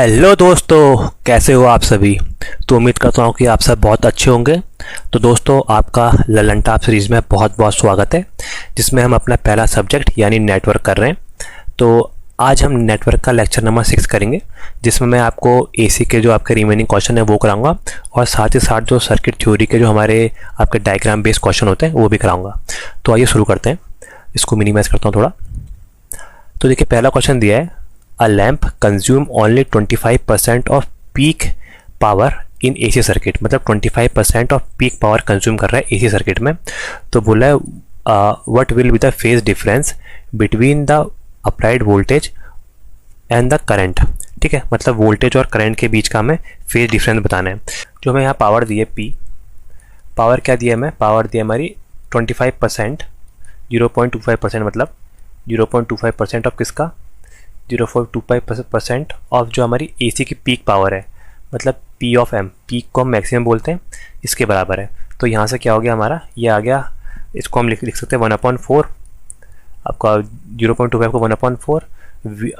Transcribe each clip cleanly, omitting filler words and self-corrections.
Hello दोस्तों, कैसे हो आप सभी। तो उम्मीद करता हूँ कि आप सब बहुत अच्छे होंगे। तो दोस्तों, आपका ललन टॉप सीरीज़ में बहुत बहुत स्वागत है, जिसमें हम अपना पहला सब्जेक्ट यानी नेटवर्क कर रहे हैं। तो आज हम नेटवर्क का लेक्चर नंबर 6 करेंगे, जिसमें मैं आपको एसी के जो आपके रिमेनिंग क्वेश्चन है वो कराऊंगा, और साथ ही साथ जो सर्किट थ्योरी के जो हमारे आपके डायग्राम बेस्ड क्वेश्चन होते हैं वो भी कराऊंगा। तो आइए शुरू करते हैं। इसको मिनिमाइज करता हूँ थोड़ा। तो देखिए, पहला क्वेश्चन दिया है, a lamp consume only 25% of peak power in AC circuit. मतलब 25% ऑफ पीक पावर कंज्यूम कर रहा है AC सर्किट में। तो बोला है what will be the phase difference between the applied voltage and the current. ठीक है, मतलब वोल्टेज और करंट के बीच का हमें फेज डिफरेंस बताना है। जो हमें यहाँ पावर दी है P, पावर क्या दिया है, हमें पावर दी है हमारी 25%, 0.25%, मतलब 0.25% ऑफ किसका, 0.25% ऑफ जो हमारी AC की पीक पावर है, मतलब P ऑफ M, पीक को हम मैक्सिमम बोलते हैं, इसके बराबर है। तो यहाँ से क्या हो गया हमारा, ये आ गया, इसको हम लिख सकते हैं 1/4, आपका 0.25 को 1/4,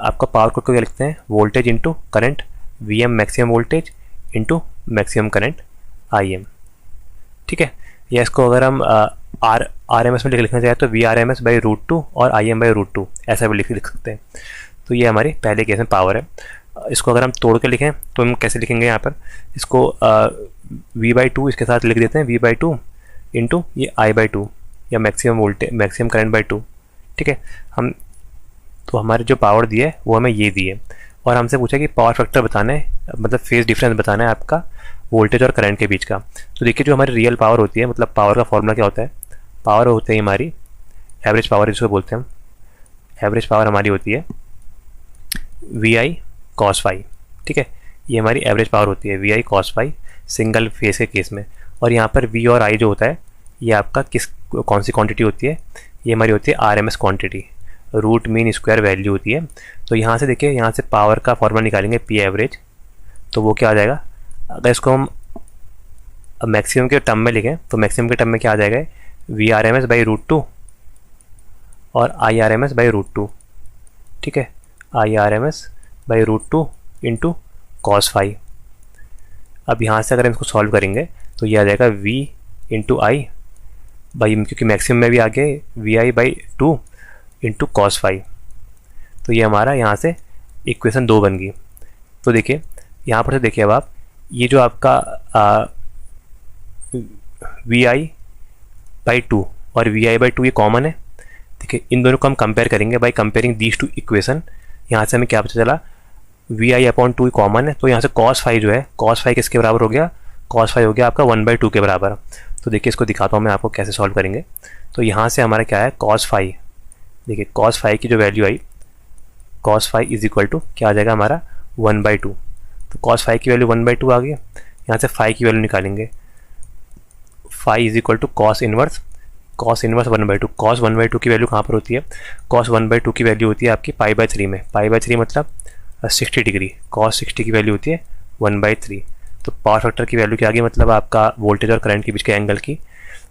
आपका पावर को क्या लिखते हैं, voltage into current, VM maximum voltage into maximum current IM। ठीक है, या इसको अगर हम RMS में लिखना चाहें तो VRMS/√2 और IM/√2 ऐसा भी लिख सकते हैं। तो ये हमारे पहले केस में पावर है। इसको अगर हम तोड़ के लिखें तो हम कैसे लिखेंगे, यहाँ पर इसको V/2 इसके साथ लिख देते हैं, V/2 इंटू ये I/2 या मैक्सिमम वोल्टेज मैक्सिमम करंट/2। ठीक है, हम तो हमारे जो पावर दी है वो हमें ये दी है, और हमसे पूछा कि पावर फैक्टर बताना है, मतलब फेज डिफरेंस बताना है आपका वोल्टेज और करंट के बीच का। तो देखिए, जो हमारी रियल पावर होती है, मतलब पावर का फॉर्मूला क्या होता है, पावर होती है हमारी एवरेज पावर, जिसको बोलते हैं हम। एवरेज पावर हमारी होती है VI cos फाई। ठीक है, ये हमारी एवरेज पावर होती है VI cos phi single phase के केस में। और यहाँ पर V और I जो होता है, ये आपका कौन सी क्वांटिटी होती है, ये हमारी होती है RMS quantity, root mean square value होती है। तो यहाँ से देखिए, यहाँ से पावर का फॉर्मूला निकालेंगे P एवरेज, तो वो क्या आ जाएगा, अगर इसको हम मैक्सिमम के टर्म में लिखें तो मैक्सिमम के टर्म में क्या आ जाएगा, VRMS/√2 और IRMS/√2। ठीक है, IRMS/√2 इंटू कॉस फाई। अब यहाँ से अगर हम इसको सॉल्व करेंगे तो ये आ जाएगा V इंटू आई बाई, क्योंकि मैक्सिमम में भी आ गए VI/2 इंटू कॉस फाई। तो ये हमारा यहाँ से इक्वेशन 2 बन गई। तो देखिए, यहाँ पर से देखिए, अब आप ये जो आपका VI/2 और VI/2 ये कॉमन है। देखिए, इन दोनों को हम कंपेयर करेंगे by comparing these two equation. यहाँ से हमें क्या पता चला, VI/2 कॉमन है, तो यहाँ से cos फाई जो है, cos फाई किसके बराबर हो गया, cos फाई हो गया आपका 1/2 के बराबर। तो देखिए, इसको दिखाता हूँ मैं आपको कैसे सॉल्व करेंगे। तो यहाँ से हमारा क्या है, cos फाई, देखिए cos फाई की जो वैल्यू आई, cos phi is equal to क्या आ जाएगा हमारा 1/2। तो cos फाई की वैल्यू 1/2 आ गई। यहाँ से फाई की वैल्यू निकालेंगे, phi is equal to cos inverse 1/2। cos 1/2 की वैल्यू कहाँ पर होती है, cos 1/2 की वैल्यू होती है आपकी π/3 में, π/3 मतलब 60 डिग्री, cos 60 की वैल्यू होती है 1/3। तो पावर फैक्टर की वैल्यू क्या आ गई, मतलब आपका वोल्टेज और करंट के बीच के एंगल की,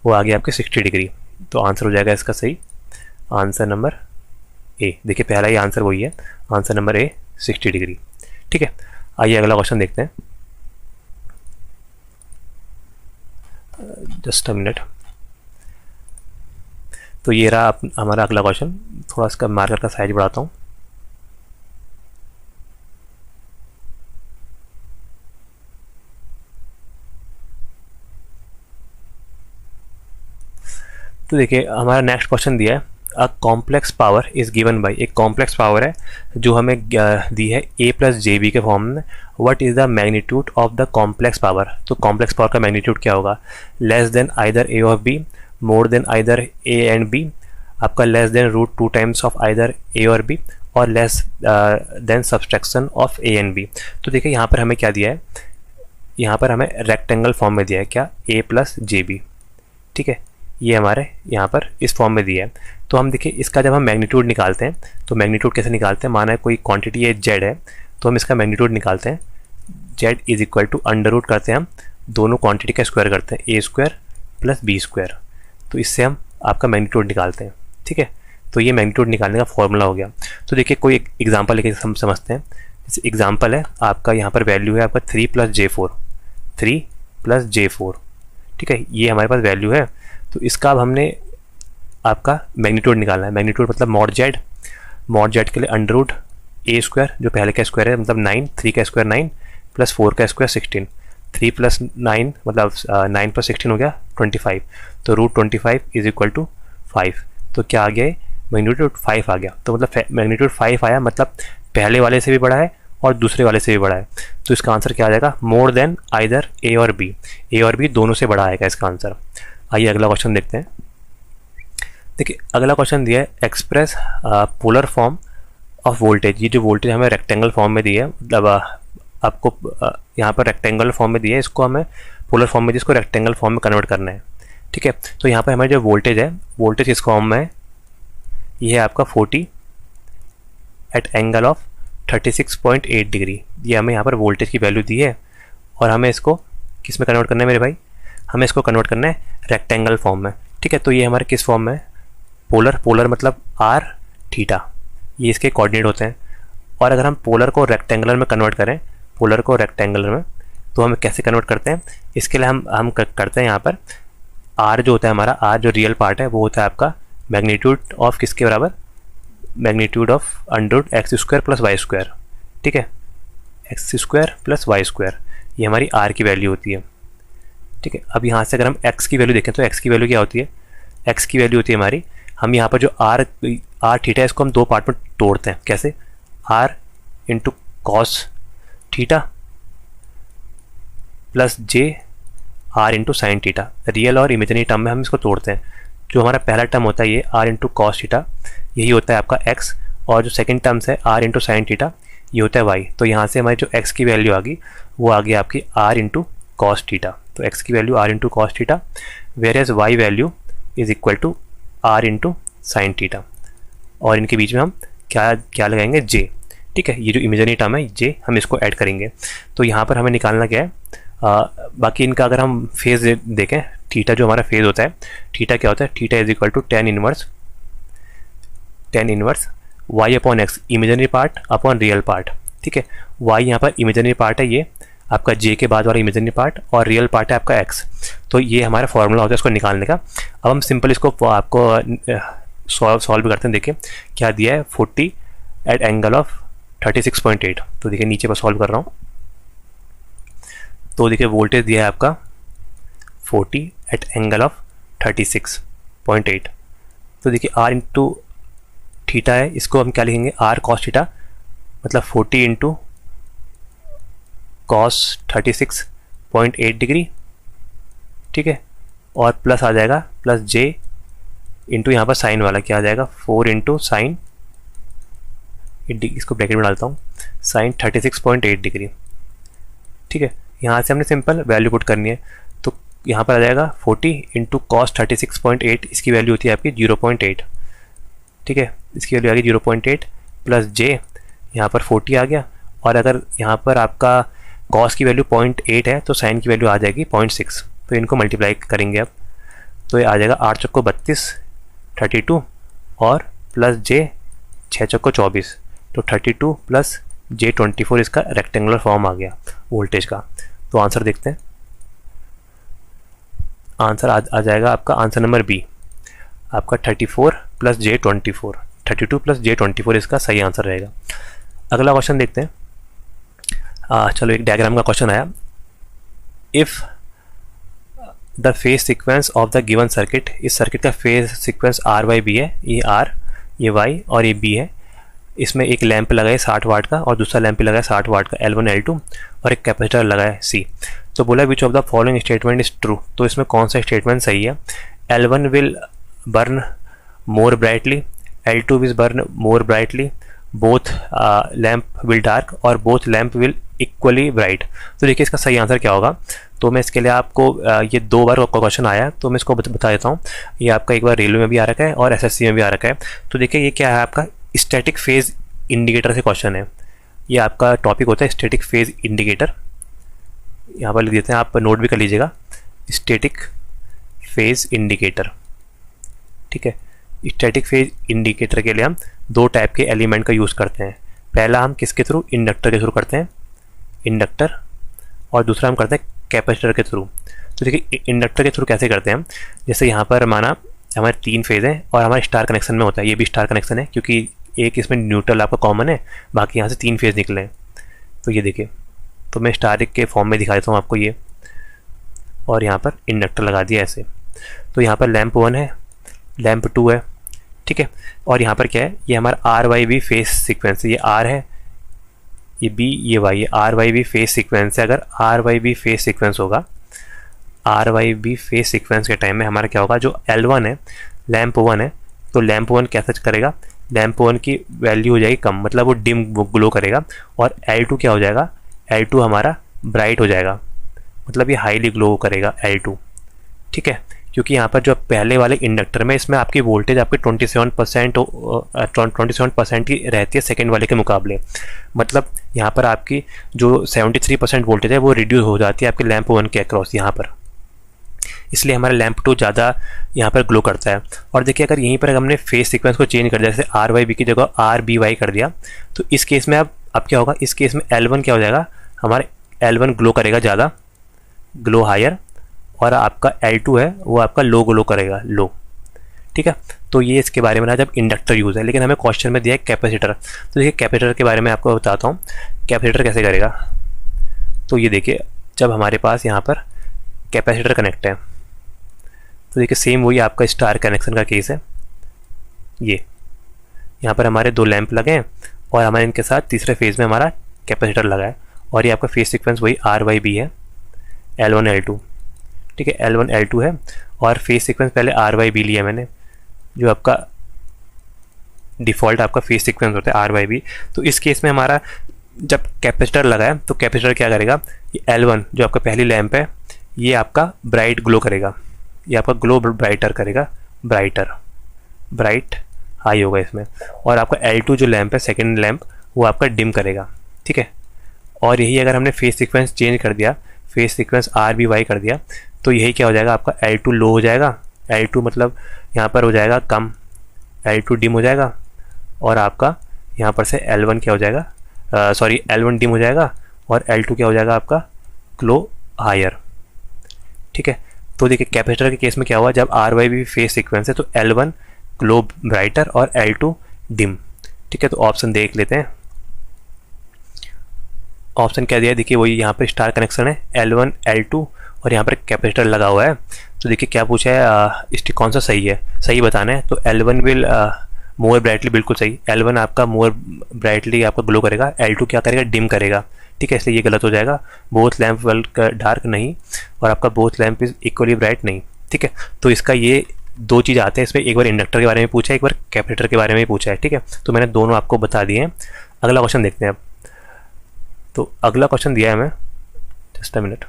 वो आ गई आपकी 60 डिग्री। तो आंसर हो जाएगा इसका सही, आंसर नंबर ए। देखिए, पहला ही आंसर वही है, आंसर नंबर ए 60 डिग्री। ठीक है, आइए अगला क्वेश्चन देखते हैं। Just a minute. तो ये रहा हमारा अगला क्वेश्चन। थोड़ा इसका मार्कर का साइज बढ़ाता हूँ। तो देखिए, हमारा नेक्स्ट क्वेश्चन दिया है, a complex power is given by, एक कॉम्प्लेक्स पावर है जो हमें दी है A+JB के फॉर्म में। What is the magnitude of the complex power. तो कॉम्प्लेक्स पावर का मैग्नीट्यूड क्या होगा, less than either A of B, more than either A and B, आपका less than √2 times of either A और B, और less than subtraction of A and B। तो देखिए, यहाँ पर हमें क्या दिया है, यहाँ पर हमें रेक्टेंगल फॉर्म में दिया है क्या, A+JB। ठीक है, ये हमारे यहाँ पर इस फॉर्म में दिया है। तो हम देखिए, इसका जब हम मैग्नीट्यूड निकालते हैं तो मैग्नीट्यूड कैसे निकालते हैं, माना है कोई क्वांटिटी है Z है, तो हम इसका मैग्नीट्यूड निकालते हैं, Z is equal to under root करते हैं, हम दोनों क्वांटिटी का स्क्वायर करते हैं, A² + B²। तो इससे हम आपका मैग्नीट्यूड निकालते हैं। ठीक है, तो ये मैग्नीट्यूड निकालने का फॉर्मूला हो गया। तो देखिए, कोई एग्जांपल लेके हम समझते हैं। एग्जाम्पल है आपका, यहाँ पर वैल्यू है आपका 3 + J4, 3 + J4, ठीक है, ये हमारे पास वैल्यू है। तो इसका अब हमने आपका मैग्नीट्यूड निकालना है। मैग्नीट्यूड मतलब मॉड जेड के लिए √a², जो पहले का स्क्वायर है मतलब 9, 3 का स्क्वायर 9 + 4 का स्क्वायर 16, 3 + 9 मतलब 9 + 16 हो गया 25, तो √25 = 5। तो क्या आ गया, मैग्नीट्यूड 5 आ गया। तो मतलब मैग्नीट्यूड 5 आया, मतलब पहले वाले से भी बड़ा है और दूसरे वाले से भी बड़ा है। तो इसका आंसर क्या आ जाएगा, मोर देन आइदर ए और बी, ए और बी दोनों से बड़ा आएगा इसका आंसर। आइए अगला क्वेश्चन देखते हैं। देखिए अगला क्वेश्चन दिया है, express polar form of voltage. ये जो वोल्टेज हमें रेक्टेंगल फॉर्म में दी है, मतलब आपको यहाँ पर रेक्टेंगल फॉर्म में दिया है, इसको हमें पोलर फॉर्म में, जिसको रेक्टेंगल फॉर्म में कन्वर्ट करना है, ठीक है। तो यहाँ पर हमारी जो वोल्टेज है, वोल्टेज इस फॉर्म में है, ये है आपका 40 एट एंगल ऑफ 36.8 डिग्री। ये हमें यहाँ पर वोल्टेज की वैल्यू दी है और हमें इसको किस में कन्वर्ट करना है मेरे भाई, हमें इसको कन्वर्ट करना है रेक्टेंगल फॉर्म में, ठीक है। तो ये हमारे किस फॉर्म में है, पोलर मतलब r थीटा, ये इसके कोऑर्डिनेट होते हैं। और अगर हम पोलर को रेक्टेंगुलर में कन्वर्ट करें, पोलर को रेक्टेंगुलर में, तो हम कैसे कन्वर्ट करते हैं, इसके लिए हम करते हैं यहाँ पर r जो होता है हमारा, r जो रियल पार्ट है वो होता है आपका मैग्नीट्यूड ऑफ किसके बराबर, मैग्नीट्यूड ऑफ √x² + y², ठीक है, x² + y², ये हमारी r की वैल्यू होती है, ठीक है। अब यहाँ से अगर हम x की वैल्यू देखें तो x की वैल्यू क्या होती है, x की वैल्यू होती है हमारी, हम यहाँ पर जो r थीटा है इसको हम दो पार्ट में तोड़ते हैं, कैसे, r × cos theta plus j r × sin theta. Real और इमेजिनरी टर्म में हम इसको तोड़ते हैं। जो हमारा पहला टर्म होता है ये r × cos थीटा, यही होता है आपका x, और जो सेकंड टर्म्स है r × sin थीटा, ये होता है y। तो यहाँ से हमारी जो x की वैल्यू आ गई वो आ गई आपकी r × cos थीटा। तो x की value r × cos theta, whereas y value = r × sin theta, और इनके बीच में हम क्या लगाएंगे, j, ठीक है। ये जो इमेजिनरी टर्म है j, हम इसको ऐड करेंगे। तो यहाँ पर हमें निकालना क्या है, बाकी इनका अगर हम फेज देखें, थीटा जो हमारा फेज होता है, थीटा क्या होता है, theta = tan inverse y/x, imaginary part upon real part, ठीक है। y यहाँ पर इमेजिनरी पार्ट है, ये आपका j के बाद वाला इमेजिनरी पार्ट, और रियल पार्ट है आपका x। तो ये हमारा फॉर्मूला होता है इसको निकालने का। अब हम सिंपल इसको आपको सॉल्व करते हैं। देखिए क्या दिया है, 40 एट एंगल ऑफ 36.8। तो देखिए नीचे पर सॉल्व कर रहा हूँ, तो देखिए वोल्टेज दिया है आपका 40 एट एंगल ऑफ 36.8। तो देखिए r × थीटा है, इसको हम क्या लिखेंगे, r cos थीटा, मतलब 40 × cos 36.8 डिग्री, ठीक है, और प्लस आ जाएगा प्लस j इंटू यहाँ पर साइन वाला क्या आ जाएगा, 4 × साइन, इसको ब्रैकेट में डालता हूँ, साइन 36.8 डिग्री, ठीक है। यहाँ से हमने सिंपल वैल्यू पुट करनी है, तो यहाँ पर आ जाएगा 40 × cos 36.8, इसकी वैल्यू होती है आपकी 0.8, ठीक है, इसकी वैल्यू आ गई 0.8 प्लस j, यहाँ पर 40 आ गया, और अगर यहाँ पर आपका cos की वैल्यू 0.8 है तो साइन की वैल्यू आ जाएगी 0.6। तो इनको मल्टीप्लाई करेंगे अब, तो ये आ जाएगा 8 चौको 32, 32 और प्लस j 6 चौको 24, तो 32 प्लस j 24, इसका रेक्टेंगुलर फॉर्म आ गया वोल्टेज का। तो आंसर देखते हैं, आंसर आ जाएगा आपका आंसर नंबर बी, आपका 34 प्लस j 24, 32 प्लस j 24 इसका सही आंसर रहेगा। अगला क्वेश्चन देखते हैं। चलो एक डायग्राम का क्वेश्चन आया, if the phase sequence of the given circuit, इस सर्किट का phase sequence R Y B है, ये आर, ये वाई और ये बी है। इसमें एक लैंप लगा है 60 वाट का और दूसरा लैंप लगा है 60 वाट का L1 L2, और एक कैपेसिटर लगा है C। तो बोला which of the following statement is true, तो इसमें कौन सा स्टेटमेंट सही है, L1 will burn more brightly, L2 will burn more brightly, both lamp will dark और both lamp will equally bright. तो देखिए इसका सही आंसर क्या होगा। तो मैं इसके लिए आपको ये 2 बार क्वेश्चन आया है, तो मैं इसको बता देता हूँ। ये आपका एक बार रेलवे में भी आ रखा है और SSC में भी आ रखा है। तो देखिए ये क्या है, आपका स्टैटिक फेज इंडिकेटर से क्वेश्चन है। ये आपका टॉपिक होता है स्टैटिक फेज इंडिकेटर, यहाँ पर लिख देते हैं, आप नोट भी कर लीजिएगा, स्टैटिक फेज इंडिकेटर, ठीक है। स्टैटिक फेज इंडिकेटर के लिए हम 2 टाइप के एलिमेंट का यूज़ करते हैं। पहला हम किसके थ्रू, इंडक्टर के थ्रू करते हैं, इंडक्टर, और दूसरा हम करते हैं कैपेसिटर के थ्रू। तो देखिए इंडक्टर के थ्रू कैसे करते हैं हम, जैसे यहाँ पर माना हमारे 3 फेज़ हैं और हमारे स्टार कनेक्शन में होता है, ये भी स्टार कनेक्शन है क्योंकि एक इसमें न्यूट्रल आपका कॉमन है, बाकी यहाँ से 3 फेज़ निकले हैं। तो ये देखिए, तो मैं स्टार के फॉर्म में दिखा देता हूँ आपको ये, और यहाँ पर इंडक्टर लगा दिया ऐसे। तो यहाँ पर लैंप 1 है, लैंप 2 है, ठीक है। और यहाँ पर क्या है, ये हमारा R Y B phase sequence है, ये आर है, ये बी, ये वाई, ये R Y B phase sequence है। अगर R Y B phase sequence होगा, R Y B phase sequence के टाइम में हमारा क्या होगा, जो L1 है, लैंप 1 है, तो लैंप 1 कैसे करेगा, लैंप 1 की वैल्यू हो जाएगी कम, मतलब वो डिम ग्लो करेगा, और L2 क्या हो जाएगा, L2 हमारा ब्राइट हो जाएगा, मतलब ये हाईली ग्लो करेगा L2, ठीक है। क्योंकि यहाँ पर जो पहले वाले इंडक्टर में, इसमें आपकी वोल्टेज आपकी 27% की रहती है सेकेंड वाले के मुकाबले, मतलब यहाँ पर आपकी जो 73% वोल्टेज है वो रिड्यूस हो जाती है आपके लैंप 1 के अक्रॉस यहाँ पर, इसलिए हमारा लैंप 2 ज़्यादा यहाँ पर ग्लो करता है। और देखिए अगर यहीं पर हमने फेस सीक्वेंस को चेंज कर दिया, जैसे आर वाई बी की जगह आर बी वाई कर दिया, तो इस केस में अब क्या होगा, इस केस में L1 क्या हो जाएगा, हमारे L1 ग्लो करेगा ज़्यादा, ग्लो हायर, और आपका L2 है वो आपका लो ग्लो करेगा, लो, ठीक है। तो ये इसके बारे में ना जब इंडक्टर यूज़ है, लेकिन हमें क्वेश्चन में दिया है कैपेसिटर। तो देखिए कैपेसिटर के बारे में आपको बताता हूँ, कैपेसिटर कैसे करेगा। तो ये देखिए जब हमारे पास यहाँ पर कैपेसिटर कनेक्ट है, तो देखिए सेम वही आपका स्टार कनेक्शन का केस है, ये यहाँ पर हमारे 2 लैंप लगे हैं और हमारे इनके साथ तीसरे फेज़ में हमारा कैपेसिटर लगा है, और ये आपका फेज सीक्वेंस वही आर वाई बी है, L1 L2, ठीक है, L1 L2 है, और फेज सीक्वेंस पहले आर वाई बी लिया मैंने, जो आपका डिफ़ॉल्ट आपका फेज सीक्वेंस होता है आर वाई बी। तो इस केस में हमारा जब कैपेसिटर लगा है, तो कैपेसिटर क्या करेगा, ये L1 जो आपका पहली लैंप है, ये आपका ब्राइट ग्लो करेगा, ये आपका ग्लो ब्राइटर करेगा, ब्राइट हाई होगा इसमें, और आपका L2 जो लैंप है सेकेंड लैंप, वो आपका डिम करेगा, ठीक है। और यही अगर हमने फेज सीक्वेंस चेंज कर दिया, phase sequence R B Y कर दिया, तो यही क्या हो जाएगा, आपका L2 लो हो जाएगा, L2 मतलब यहाँ पर हो जाएगा कम, L2 डिम हो जाएगा, और आपका यहाँ पर से L1 क्या हो जाएगा, L1 डिम हो जाएगा, और L2 क्या हो जाएगा आपका ग्लो हायर, ठीक है। तो देखिए कैपेसिटर के केस में क्या हुआ, जब R Y B phase sequence है तो L1 ग्लो ब्राइटर और L2 डिम, ठीक है। तो ऑप्शन देख लेते हैं, ऑप्शन क्या दिया है, देखिए वही यहाँ पर स्टार कनेक्शन है, L1 L2 और यहाँ पर कैपेसिटर लगा हुआ है। तो देखिए क्या पूछा है, इसकी कौन सा सही है, सही बताना है। तो L1 विल मोर ब्राइटली, बिल्कुल सही, L1 आपका मोर ब्राइटली आपका ग्लो करेगा, L2 क्या करेगा, डिम करेगा, ठीक है, इसलिए ये गलत हो जाएगा। बोथ लैंप वेल डार्क नहीं, और आपका both lamp is equally bright नहीं, ठीक है। तो इसका ये 2 चीज़ आते हैं इसमें, एक बार इंडक्टर के बारे में पूछा है, एक बार कैपेसिटर के बारे में पूछा है, ठीक है। तो मैंने दोनों आपको बता दिए हैं। अगला क्वेश्चन देखते हैं अब। तो अगला क्वेश्चन दिया है हमें, जस्ट अ मिनट,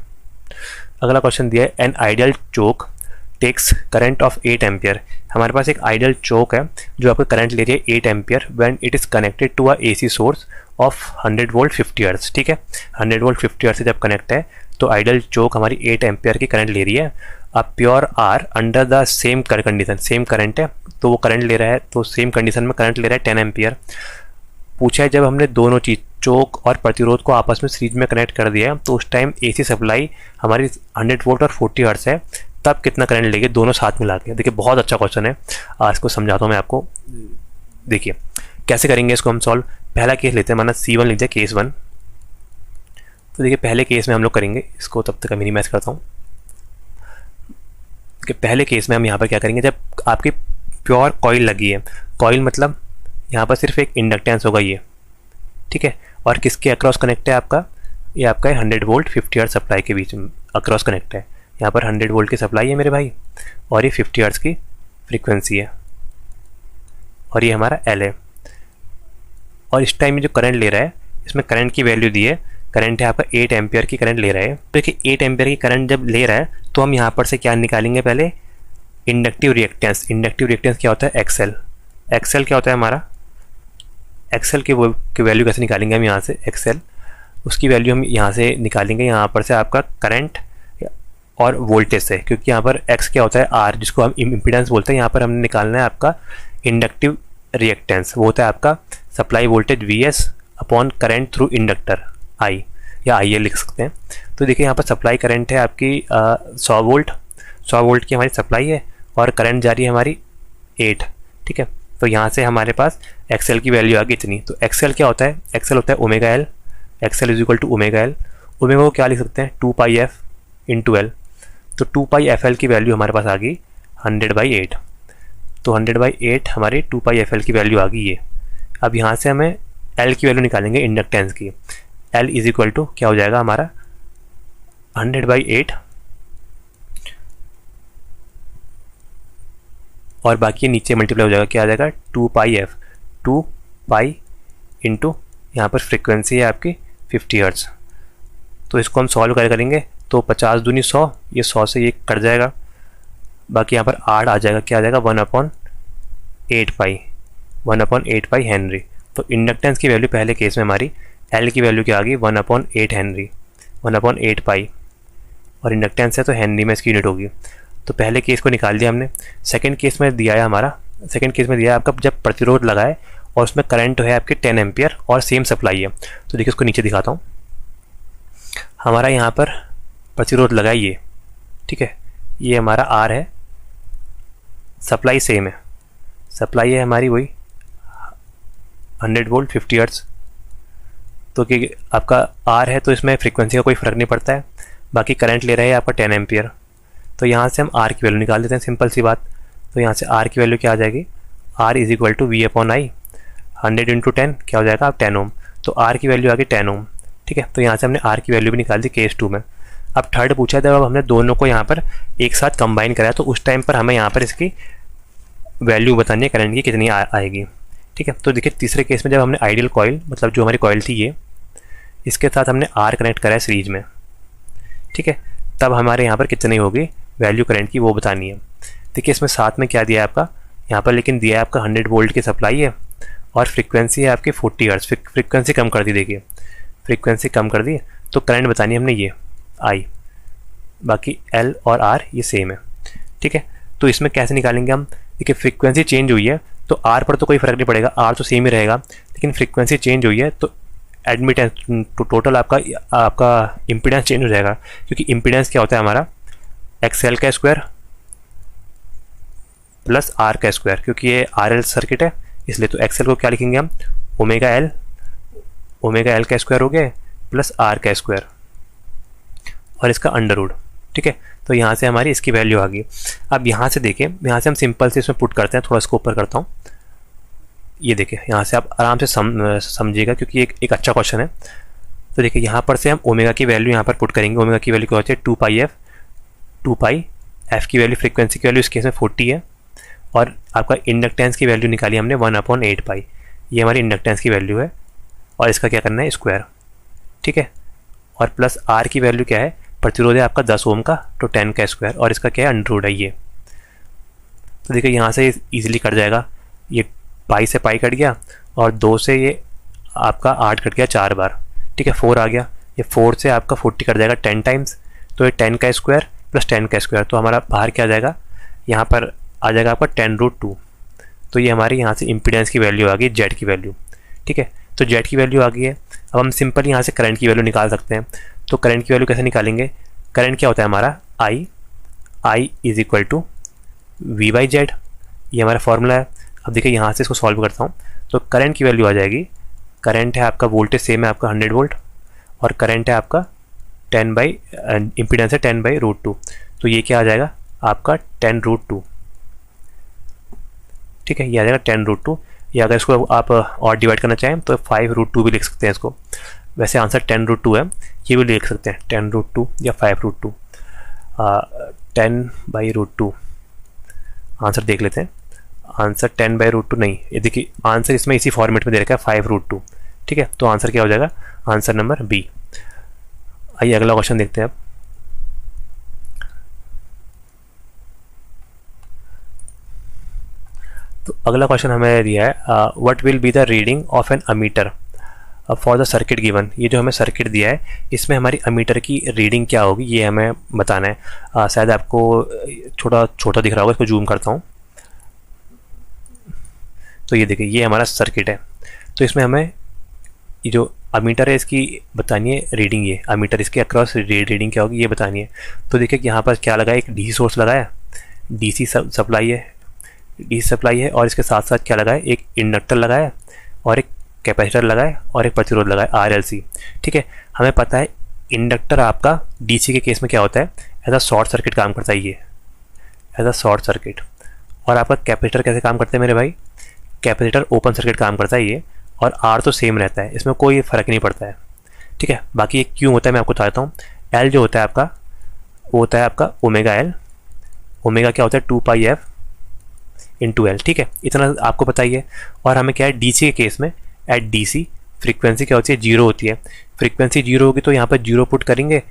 अगला क्वेश्चन दिया है, an ideal choke takes current of 8 ampere. हमारे पास एक आइडियल चोक है जो आपको करंट ले रही है 8 ampere when it is connected to a AC source of 100 volt 50 hertz, ठीक है। 100 वोल्ट 50 हर्ट्ज से जब कनेक्ट है तो आइडियल चोक हमारी 8 एम्पियर की करंट ले रही है। अब pure R under the same condition, same current है तो वो करंट ले रहा है, तो सेम कंडीशन में करंट ले रहा है 10 एम्पियर। पूछा है जब हमने दोनों चीज़ चोक और प्रतिरोध को आपस में सीरीज में कनेक्ट कर दिया है तो उस टाइम एसी सप्लाई हमारी 100 वोल्ट और 40 हर्ट्ज है, तब कितना करंट लेंगे दोनों साथ मिला के। देखिए बहुत अच्छा क्वेश्चन है, आज को समझाता हूँ मैं आपको। देखिए कैसे करेंगे इसको हम सॉल्व। पहला केस लेते हैं, माना C1 लिख जाए, केस 1। तो देखिए पहले केस में हम लोग करेंगे इसको, तब तक मिनिमाइज करता हूँ। कि पहले केस में हम यहाँ पर क्या करेंगे, जब आपकी प्योर कॉइल लगी है, कॉइल मतलब यहाँ पर सिर्फ एक इंडक्टेंस होगा ये, ठीक है। और किसके अक्रॉस कनेक्ट है आपका, ये आपका 100 वोल्ट 50 हर्ट्ज सप्लाई के बीच में अक्रॉस कनेक्ट है। यहाँ पर 100 वोल्ट की सप्लाई है मेरे भाई, और ये 50 हर्ट्ज की फ्रीक्वेंसी है, और ये हमारा L है। और इस टाइम में जो करंट ले रहा है, इसमें करंट की वैल्यू दी है, करंट है आपका 8 एम्पियर की करंट ले रहा है। देखिए 8 एम्पियर की करंट जब ले रहा है तो हम यहाँ पर से क्या निकालेंगे, पहले इंडक्टिव रिएक्टेंस। इंडक्टिव रिएक्टेंस क्या होता है, XL। XL क्या होता है हमारा, XL की वैल्यू कैसे निकालेंगे हम यहाँ से, XL उसकी वैल्यू हम यहाँ से निकालेंगे, यहाँ पर से आपका करंट और वोल्टेज से, क्योंकि यहाँ पर X क्या होता है R, जिसको हम इम्पीडेंस बोलते हैं। यहाँ पर हमने निकालना है आपका इंडक्टिव रिएक्टेंस, वो होता है आपका supply voltage VS upon current through inductor I, या आई एल लिख सकते हैं। तो देखिए यहाँ पर सप्लाई करंट है आपकी 100 वोल्ट, 100 वोल्ट की हमारी सप्लाई है और करंट जा रही है हमारी 8, ठीक है। तो यहाँ से हमारे पास एक्सएल की वैल्यू आ गई इतनी। तो एक्सएल क्या होता है, एक्सएल होता है omega L, XL is equal to omega L. Omega को क्या लिख सकते हैं, 2 पाई एफ इंटू एल। तो 2 पाई एफ एल की वैल्यू हमारे पास आ गई 100/8। तो 100/8 हमारी 2 पाई एफ एल की वैल्यू आ गई ये। अब यहाँ से हमें एल की वैल्यू निकालेंगे इंडक्टेंस की। एल इज इक्वल टू क्या हो जाएगा हमारा 100/8 और बाकी नीचे मल्टीप्लाई हो जाएगा, क्या आ जाएगा 2 पाई एफ, 2 पाई इंटू यहाँ पर फ्रिक्वेंसी है आपकी 50 हर्ट्ज। तो इसको हम सॉल्व करेंगे तो 50 दूनी 100, ये 100 से ये कट जाएगा, बाकी यहाँ पर 8 आ जाएगा, क्या आ जाएगा 1/8 पाई, 1/8 पाई हेनरी। तो इंडक्टेंस की वैल्यू पहले केस में हमारी एल की वैल्यू क्या आ गई 1/8 हेनरी, 1/8 पाई, और इंडक्टेंस है तो हेनरी में इसकी यूनिट होगी। तो पहले केस को निकाल दिया हमने। सेकंड केस में दिया है हमारा, सेकंड केस में दिया है आपका जब प्रतिरोध लगाए और उसमें करंट है आपके 10 एम्पियर और सेम सप्लाई है। तो देखिए उसको नीचे दिखाता हूँ। हमारा यहाँ पर प्रतिरोध लगा ये, ठीक है, ये हमारा आर है, सप्लाई सेम है, सप्लाई है हमारी वही 100 वोल्ट 50 हर्ट्ज। तो कि आपका आर है तो इसमें फ्रीक्वेंसी का कोई फ़र्क नहीं पड़ता है, बाकी करंट ले रहे हैं आपका 10 एम्पियर। तो यहाँ से हम आर की वैल्यू निकाल देते हैं, सिंपल सी बात। तो यहाँ से आर की वैल्यू क्या आ जाएगी, R is equal to V/I, 100 into 10 क्या हो जाएगा आप 10 ओम। तो आर की वैल्यू आ गई 10 ओम, ठीक है। तो यहाँ से हमने आर की वैल्यू भी निकाल दी केस 2 में। अब थर्ड पूछा था, अब हमने दोनों को यहाँ पर एक साथ कंबाइन कराया, तो उस टाइम पर हमें यहाँ पर इसकी वैल्यू बतानी है करंट की कितनी आएगी, ठीक है। तो देखिए तीसरे केस में जब हमने आइडियल कॉइल, मतलब जो हमारी कॉइल थी ये, इसके साथ हमने आर कनेक्ट करा है सीरीज में, ठीक है, तब हमारे यहाँ पर कितनी होगी वैल्यू करंट की वो बतानी है। देखिए इसमें साथ में क्या दिया है आपका, यहाँ पर लेकिन दिया है आपका 100 वोल्ट की सप्लाई है और फ्रीक्वेंसी है आपकी 40 हर्ट्ज। फ्रीक्वेंसी कम कर दी, देखिए फ्रीक्वेंसी कम कर दी, तो करंट बतानी है हमने ये आई, बाकी एल और आर ये सेम है, ठीक है। तो इसमें कैसे निकालेंगे हम, देखिए फ्रीक्वेंसी चेंज हुई है तो आर पर तो कोई फ़र्क नहीं पड़ेगा, आर तो सेम ही रहेगा, लेकिन फ्रीक्वेंसी चेंज हुई है तो एडमिटेंस तो टोटल आपका इम्पीडेंस चेंज हो जाएगा, क्योंकि इम्पीडेंस क्या होता है हमारा एक्सएल का स्क्वायर प्लस आर का स्क्वायर, क्योंकि ये आर एल सर्किट है इसलिए। तो एक्सएल को क्या लिखेंगे हम, ओमेगा एल का स्क्वायर हो गया प्लस आर का स्क्वायर और इसका अंडर रूट, ठीक है। तो यहाँ से हमारी इसकी वैल्यू आ गई। अब यहाँ से देखिए, यहाँ से हम सिंपल से इसमें पुट करते हैं, थोड़ा इसको ऊपर करता हूँ, ये देखिए यहाँ से आप आराम से समझिएगा क्योंकि एक अच्छा क्वेश्चन है। तो देखिए यहाँ पर से हम ओमेगा की वैल्यू यहाँ पर पुट करेंगे। ओमेगा की वैल्यू क्या होती है 2 पाई एफ, 2 पाई एफ की वैल्यू फ्रीक्वेंसी की वैल्यू इस केस में 40 है और आपका इंडक्टेंस की वैल्यू निकाली हमने 1/8 पाई, ये हमारी इंडक्टेंस की वैल्यू है और इसका क्या करना है स्क्वायर, ठीक है। और प्लस आर की वैल्यू क्या है, प्रतिरोध है आपका 10 ओम का, तो 10 का स्क्वायर और इसका क्या है अंडर रूट है ये। तो देखिए यहाँ से इजीली कट जाएगा, ये पाई से पाई कट गया और 2 से ये आपका 8 कट गया 4 बार, ठीक है, 4 आ गया, ये 4 से आपका 40 कट जाएगा 10 टाइम्स, तो ये 10 का स्क्वायर प्लस 10 का स्क्वायर, तो हमारा बाहर क्या आ जाएगा, यहाँ पर आ जाएगा आपका 10√2। तो ये हमारी यहाँ से इम्पीडेंस की वैल्यू आ गई, जेड की वैल्यू, ठीक है। तो जेड की वैल्यू आ गई है। अब हम सिंपल यहाँ से करंट की वैल्यू निकाल सकते हैं। तो करंट की वैल्यू कैसे निकालेंगे, करंट क्या होता है हमारा I is equal to V/Z, ये हमारा फॉर्मूला है। अब देखिए यहाँ से इसको सॉल्व करता हूँ, तो करंट की वैल्यू आ जाएगी, करंट है आपका वोल्टेज सेम है आपका 100 वोल्ट और करंट है आपका इम्पीडेंस है 10/√2, तो ये क्या आ जाएगा आपका 10√2, ठीक है, ये आ जाएगा 10√2। या अगर इसको आप और डिवाइड करना चाहें तो 5√2 भी लिख सकते हैं इसको। वैसे आंसर 10√2 है, ये भी लिख सकते हैं 10√2 या 5√2, 10/√2 आंसर देख लेते हैं। आंसर 10/√2 नहीं, ये देखिए आंसर इसमें इसी फॉर्मेट में दे रखा है 5√2, ठीक है। तो आंसर क्या हो जाएगा, आंसर नंबर बी। आइए अगला क्वेश्चन देखते हैं अब। तो अगला क्वेश्चन हमें दिया है what will be the reading of an ammeter for the circuit given. ये जो हमें सर्किट दिया है इसमें हमारी अमीटर की रीडिंग क्या होगी ये हमें बताना है। शायद आपको छोटा दिख रहा होगा, इसको जूम करता हूँ। तो ये देखिए ये हमारा सर्किट है, तो इसमें हमें ये जो अमीटर है इसकी बतानी है रीडिंग, ये अमीटर इसके अक्रॉस रीडिंग क्या होगी ये बतानी है। तो देखिए यहाँ पर क्या लगा है, एक डीसी सोर्स लगा है, डीसी सप्लाई है, डीसी सप्लाई है, और इसके साथ साथ क्या लगा है, एक इंडक्टर लगा है और एक कैपेसिटर लगा है और एक प्रतिरोध लगा है RLC। ठीक है, हमें पता है इंडक्टर आपका डीसी के केस में क्या होता है, एज अ शॉर्ट सर्किट काम करता है, ये एज अ शॉर्ट सर्किट। और आपका कैपेसिटर कैसे काम करते हैं मेरे भाई, कैपेसिटर ओपन सर्किट काम करता है ये, और आर तो सेम रहता है, इसमें कोई फ़र्क नहीं पड़ता है। ठीक है, बाकी ये क्यों होता है मैं आपको बताता हूँ। एल जो होता है आपका, वो होता है आपका ओमेगा एल, ओमेगा क्या होता है 2πf इंटू एल। ठीक है, इतना आपको पता ही है। और हमें क्या है डीसी के केस में, एट डीसी फ्रीक्वेंसी क्या होती है, जीरो होती है। फ्रीक्वेंसी जीरो होगी तो यहाँ पर जीरो पुट करेंगे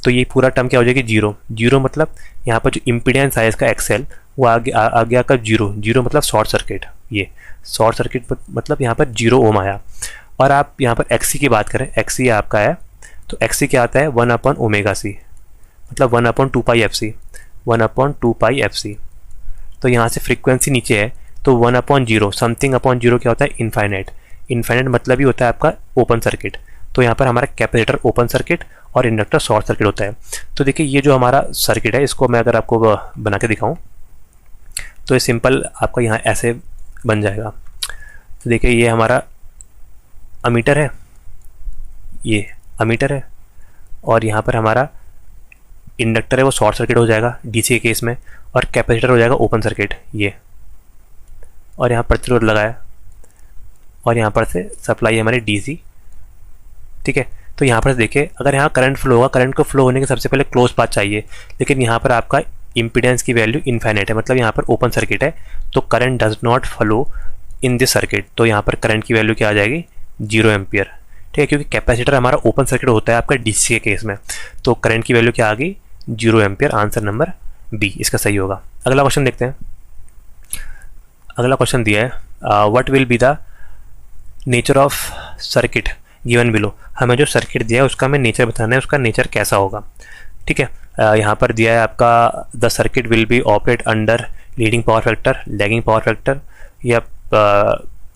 तो ये पूरा टर्म क्या हो जाएगी, जीरो। जीरो मतलब यहाँ पर जो इम्पीडेंस है इसका एक्सएल वो आ गया का जीरो। जीरो मतलब शॉर्ट सर्किट, ये शॉर्ट सर्किट मतलब यहाँ पर जीरो ओम आया। और आप यहाँ पर एक्सी की बात करें, एक्सी आपका है तो एक्सी क्या आता है 1/ओमेगा-c, मतलब 1/2πfc, 1/2πfc। तो यहाँ से फ्रीक्वेंसी नीचे है तो 1/0 समथिंग अपॉन जीरो क्या होता है, इन्फाइनाइट। इन्फाइनाइट मतलब ही होता है आपका ओपन सर्किट। तो यहाँ पर हमारा कैपेसिटर ओपन सर्किट और इंडक्टर शॉर्ट सर्किट होता है। तो देखिए ये जो हमारा सर्किट है इसको मैं अगर आपको बना के दिखाऊं तो ये सिंपल आपका यहाँ ऐसे बन जाएगा। तो देखिए ये हमारा अमीटर है, ये अमीटर है, और यहाँ पर हमारा इंडक्टर है वो शॉर्ट सर्किट हो जाएगा डीसी के केस में, और कैपेसिटर हो जाएगा ओपन सर्किट ये, और यहाँ प्रतिरोध लगाया, और यहाँ पर से सप्लाई है हमारी डीसी। ठीक है, तो यहाँ पर देखिए अगर यहाँ करंट फ्लो होगा, करंट को फ्लो होने के सबसे पहले क्लोज पाथ चाहिए, लेकिन यहाँ पर आपका इम्पीडेंस की वैल्यू इनफाइनाइट है, मतलब यहाँ पर ओपन सर्किट है तो current does not flow in this circuit. तो यहाँ पर करंट की वैल्यू क्या आ जाएगी, 0 एम्पियर। ठीक है, क्योंकि कैपेसिटर हमारा ओपन सर्किट होता है आपका डीसी के केस में, तो करंट की वैल्यू क्या आ गई, 0 एम्पियर। आंसर नंबर बी इसका सही होगा। अगला क्वेश्चन देखते हैं। अगला क्वेश्चन दिया है what will be the nature of circuit given below. हमें जो सर्किट दिया है उसका हमें नेचर बताना है, उसका नेचर कैसा होगा। ठीक है, यहाँ पर दिया है आपका the circuit will be operate under leading power factor, lagging power factor, या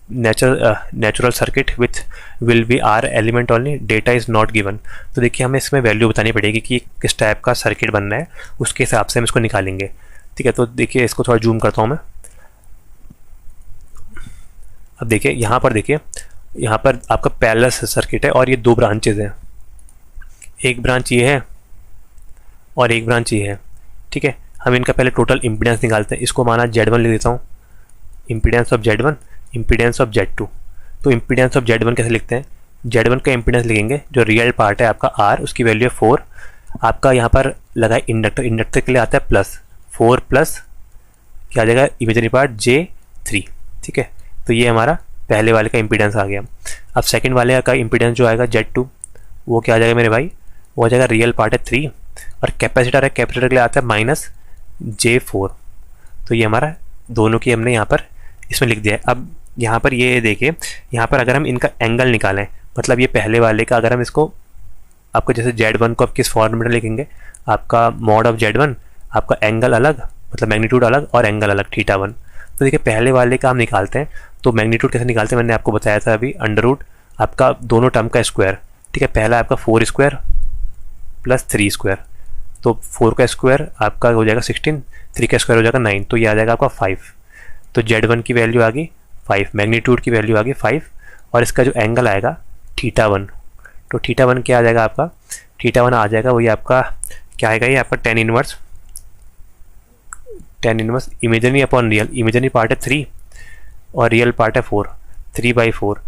natural circuit with will be R element only, data is not given. तो देखिए हमें इसमें वैल्यू बतानी पड़ेगी कि किस टाइप का सर्किट बनना है, उसके हिसाब से हम इसको निकालेंगे। ठीक है, तो देखिए इसको थोड़ा जूम करता हूँ मैं। अब देखिए यहाँ पर, देखिए यहाँ पर आपका पैरेलल सर्किट है और ये दो ब्रांचेज हैं, एक ब्रांच ये है और एक ब्रांच ये है। ठीक है, हम इनका पहले टोटल इम्पीडेंस निकालते हैं। इसको माना Z1 लिख देता हूँ, impedance of Z1, impedance of Z2। तो इम्पीडेंस ऑफ Z1 कैसे लिखते हैं, Z1 का इम्पीडेंस लिखेंगे, जो रियल पार्ट है आपका R, उसकी वैल्यू है 4। आपका यहाँ पर लगा है इंडक्टर, इंडक्टर के लिए आता है प्लस 4 प्लस क्या आ जाएगा इमेजिनरी पार्ट J3। ठीक है, तो ये हमारा पहले वाले का इम्पीडेंस आ गया। अब सेकंड वाले का इम्पीडेंस जो आएगा Z2, वो क्या आ जाएगा मेरे भाई, वो आ जाएगा रियल पार्ट है 3, और कैपेसिटर है, कैपेसिटर के लिए आता है -J4। तो ये हमारा दोनों की हमने यहाँ पर इसमें लिख दिया है। अब यहाँ पर ये देखिए, यहाँ पर अगर हम इनका एंगल निकालें, मतलब ये पहले वाले का अगर हम इसको आपको जैसे Z1 को आप किस फॉर्मेट में लिखेंगे, आपका मॉड ऑफ Z1, आपका एंगल अलग मतलब मैग्नीट्यूड अलग और एंगल अलग θ1। तो देखिए पहले वाले का हम निकालते हैं, तो मैग्नीट्यूड कैसे निकालते हैं मैंने आपको बताया था अभी, अंडर रूट आपका दोनों टर्म का स्क्वायर। ठीक है, पहला आपका 4 स्क्वायर प्लस 3 स्क्वायर, तो 4 का स्क्वायर आपका हो जाएगा 16, 3 का स्क्वायर हो जाएगा 9, तो ये आ जाएगा आपका 5। तो Z1 की वैल्यू आ गई 5, मैग्नीट्यूड की वैल्यू आ गई 5, और इसका जो एंगल आएगा θ1, तो θ1 क्या आ जाएगा आपका, θ1 आ जाएगा वही आपका क्या आएगा, ये आपका tan inverse imaginary upon real. Imaginary part है 3 और रियल पार्ट है 4, 3/4।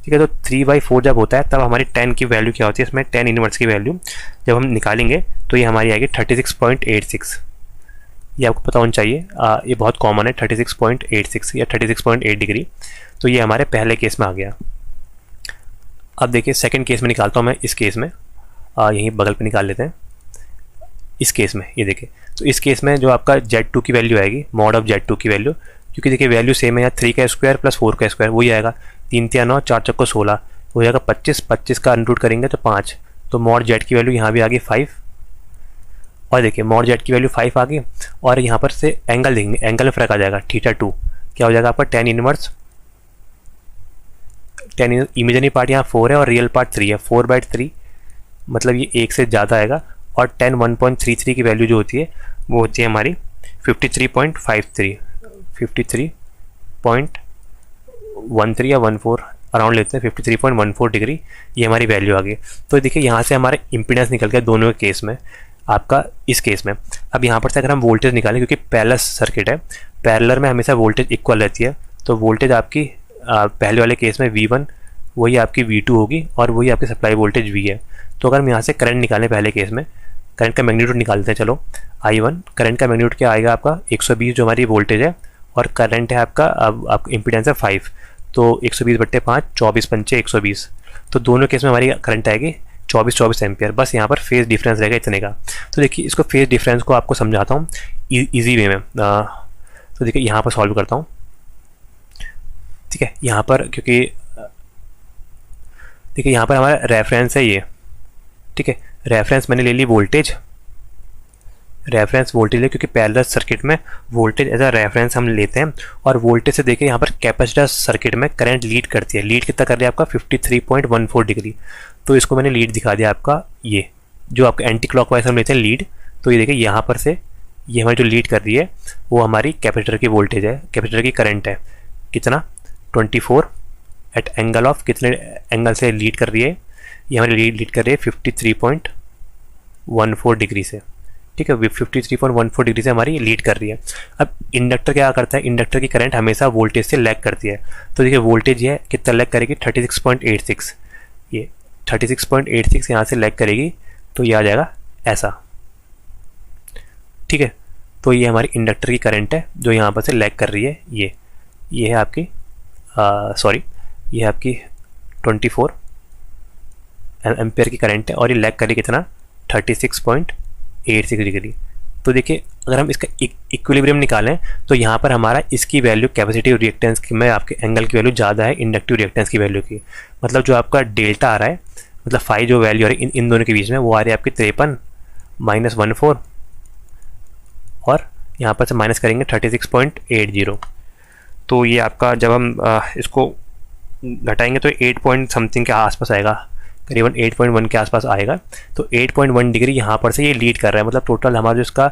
ठीक है, तो 3/4 जब होता है तब हमारी tan की वैल्यू क्या होती है, इसमें tan इनवर्स की वैल्यू जब हम निकालेंगे तो ये हमारी आएगी 36.86। ये आपको पता होना चाहिए, ये बहुत कॉमन है 36.86 या 36.8 डिग्री। तो ये हमारे पहले केस में आ गया। अब देखिए सेकंड केस में निकालता हूँ मैं, इस केस में यहीं बगल पे निकाल लेते हैं। इस केस में ये देखिए, तो इस केस में जो आपका Z2 की वैल्यू आएगी, मॉड ऑफ Z2 की वैल्यू, क्योंकि देखिए वैल्यू सेम है, यहाँ 3 का स्क्वायर प्लस 4 का स्क्वायर वही आएगा, 3 × 9 4 × 16 हो जाएगा 25, 25 का अनरूट करेंगे तो 5, तो मॉड Z की वैल्यू यहाँ भी आ गई 5। और देखिए मॉड Z की वैल्यू 5 आ गई, और यहाँ पर से एंगल देंगे, एंगल में फ़र्क आ जाएगा, θ2 क्या हो जाएगा आपका tan 10 इमेजिनरी पार्ट यहाँ 4 है और रियल पार्ट 3 है, 4/3 मतलब ये 1 से ज़्यादा आएगा। और 10 1.33 की वैल्यू जो होती है वो होती है हमारी 53.53 53.13 या 14 अराउंड लेते हैं, 53.14 डिग्री ये हमारी वैल्यू आ गई। तो देखिए यहाँ से हमारा इम्पीडेंस निकल गया दोनों के केस में, आपका इस केस में। अब यहाँ पर से अगर हम वोल्टेज निकालें, क्योंकि पैरेलल सर्किट है, पैरेलल में हमेशा वोल्टेज इक्वल रहती है, तो वोल्टेज आपकी पहले वाले केस में V1 वही आपकी V2 होगी और वही आपकी सप्लाई वोल्टेज V है। तो अगर हम यहाँ से करंट निकालें, पहले केस में करंट का मैग्नीट्यूड निकालते हैं, चलो I1 करंट का मैग्नीट्यूड क्या आएगा आपका 120 जो हमारी वोल्टेज है, और करंट है आपका, अब आपका इम्पीडेंस है 5, तो 120/5 24 पंचे 120, तो दोनों केस में हमारी करंट आएगी 24 एम्पियर। बस यहाँ पर फेज डिफरेंस रहेगा इतने का। तो देखिए इसको फेज डिफरेंस को आपको समझाता हूँ इजी वे में। तो देखिए यहाँ पर सॉल्व करता हूँ, ठीक है। यहाँ पर क्योंकि देखिए यहाँ पर हमारा रेफरेंस है ये, ठीक है, रेफरेंस मैंने ले ली वोल्टेज, रेफरेंस वोल्टेज है क्योंकि पैरेलल सर्किट में वोल्टेज एज अ रेफरेंस हम लेते हैं। और वोल्टेज से देखिए यहाँ पर कैपेसिटर सर्किट में करंट लीड करती है, लीड कितना कर रही है आपका 53.14 डिग्री। तो इसको मैंने लीड दिखा दिया आपका, ये जो आपका एंटी क्लॉकवाइज हम लेते हैं लीड, तो ये देखिए यहाँ पर से ये हमारी जो लीड कर रही है वो हमारी कैपेसिटर की वोल्टेज है, कैपेसिटर की करंट है कितना 24 एट एंगल ऑफ कितने एंगल से लीड कर रही है, ये हमारी लीड कर रही है 53.14 डिग्री से, ठीक है, 53.14 डिग्री से हमारी लीड कर रही है। अब इंडक्टर क्या करता है, इंडक्टर की करंट हमेशा वोल्टेज से लैग करती है। तो देखिए वोल्टेज ये कितना लैग करेगी 36.86, ये 36.86 यहाँ से लैग करेगी, तो ये आ जाएगा ऐसा, ठीक है। तो ये हमारी इंडक्टर की करंट है जो यहाँ पर से लैग कर रही है, ये है आपकी सॉरी ये है आपकी 24 एम्पियर की करंट है और ये लैग करेगी कितना 36.86 डिग्री। तो देखिए अगर हम इसका इक्विलिब्रियम निकालें तो यहाँ पर हमारा इसकी वैल्यू कैपेसिटिव रिएक्टेंस की में आपके एंगल की वैल्यू ज़्यादा है इंडक्टिव रिएक्टेंस की वैल्यू की, मतलब जो आपका डेल्टा आ रहा है, मतलब फाई जो वैल्यू आ रही है इन दोनों के बीच में वो आ रही है आपकी 53 -14 और यहाँ पर से माइनस करेंगे 36.80। तो ये आपका जब हम इसको घटाएंगे तो 8 पॉइंट समथिंग के आसपास आएगा, करीबन 8.1 के आसपास आएगा। तो 8.1 डिग्री यहाँ पर से ये लीड कर रहा है, मतलब टोटल हमारा जो इसका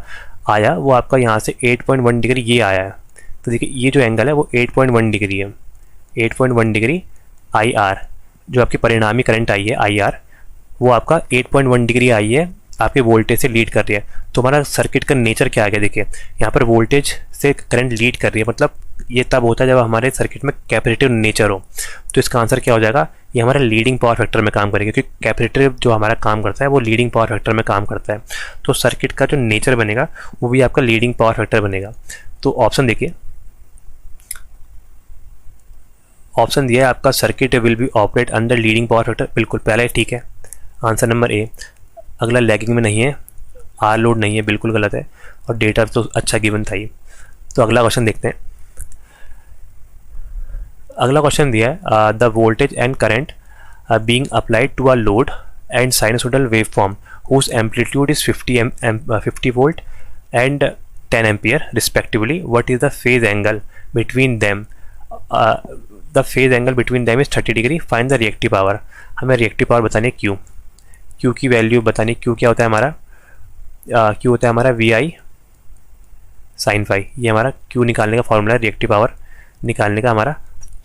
आया वो आपका यहाँ से 8.1 डिग्री ये आया है। तो देखिए ये जो एंगल है वो 8.1 डिग्री है, 8.1 डिग्री IR जो आपकी परिणामी करंट आई है IR वो आपका 8.1 डिग्री आई है, आपके वोल्टेज से लीड कर रही है। तो हमारा सर्किट का नेचर क्या आ गया, देखिए यहाँ पर वोल्टेज से करंट लीड कर रही है, मतलब ये तब होता है जब हमारे सर्किट में कैपेसिटिव नेचर हो। तो इसका आंसर क्या हो जाएगा, ये हमारा लीडिंग पावर फैक्टर में काम करेगा, क्योंकि कैपेसिटिव जो हमारा काम करता है वो लीडिंग पावर फैक्टर में काम करता है। तो सर्किट का जो नेचर बनेगा वो भी आपका लीडिंग पावर फैक्टर बनेगा। तो ऑप्शन देखिए, ऑप्शन दिया है आपका circuit will be operate under leading power factor, बिल्कुल पहला ही ठीक है, आंसर नंबर ए। अगला लैगिंग में नहीं है, आर लोड नहीं है, बिल्कुल गलत है, और डेटा तो अच्छा गिवन था ही। तो अगला क्वेश्चन देखते हैं। अगला क्वेश्चन दिया है the voltage and current being applied to a load and sinusoidal wave form whose amplitude is 50 volt and 10 ampere respectively, what is the phase angle between them, the phase angle between them is 30 degree, find the reactive power. हमें reactive power बतानी है Q, Q की value बतानी, Q क्या होता है हमारा, Q होता है हमारा VI साइन फाई, ये हमारा क्यू निकालने का फॉर्मूला है, रिएक्टिव पावर निकालने का हमारा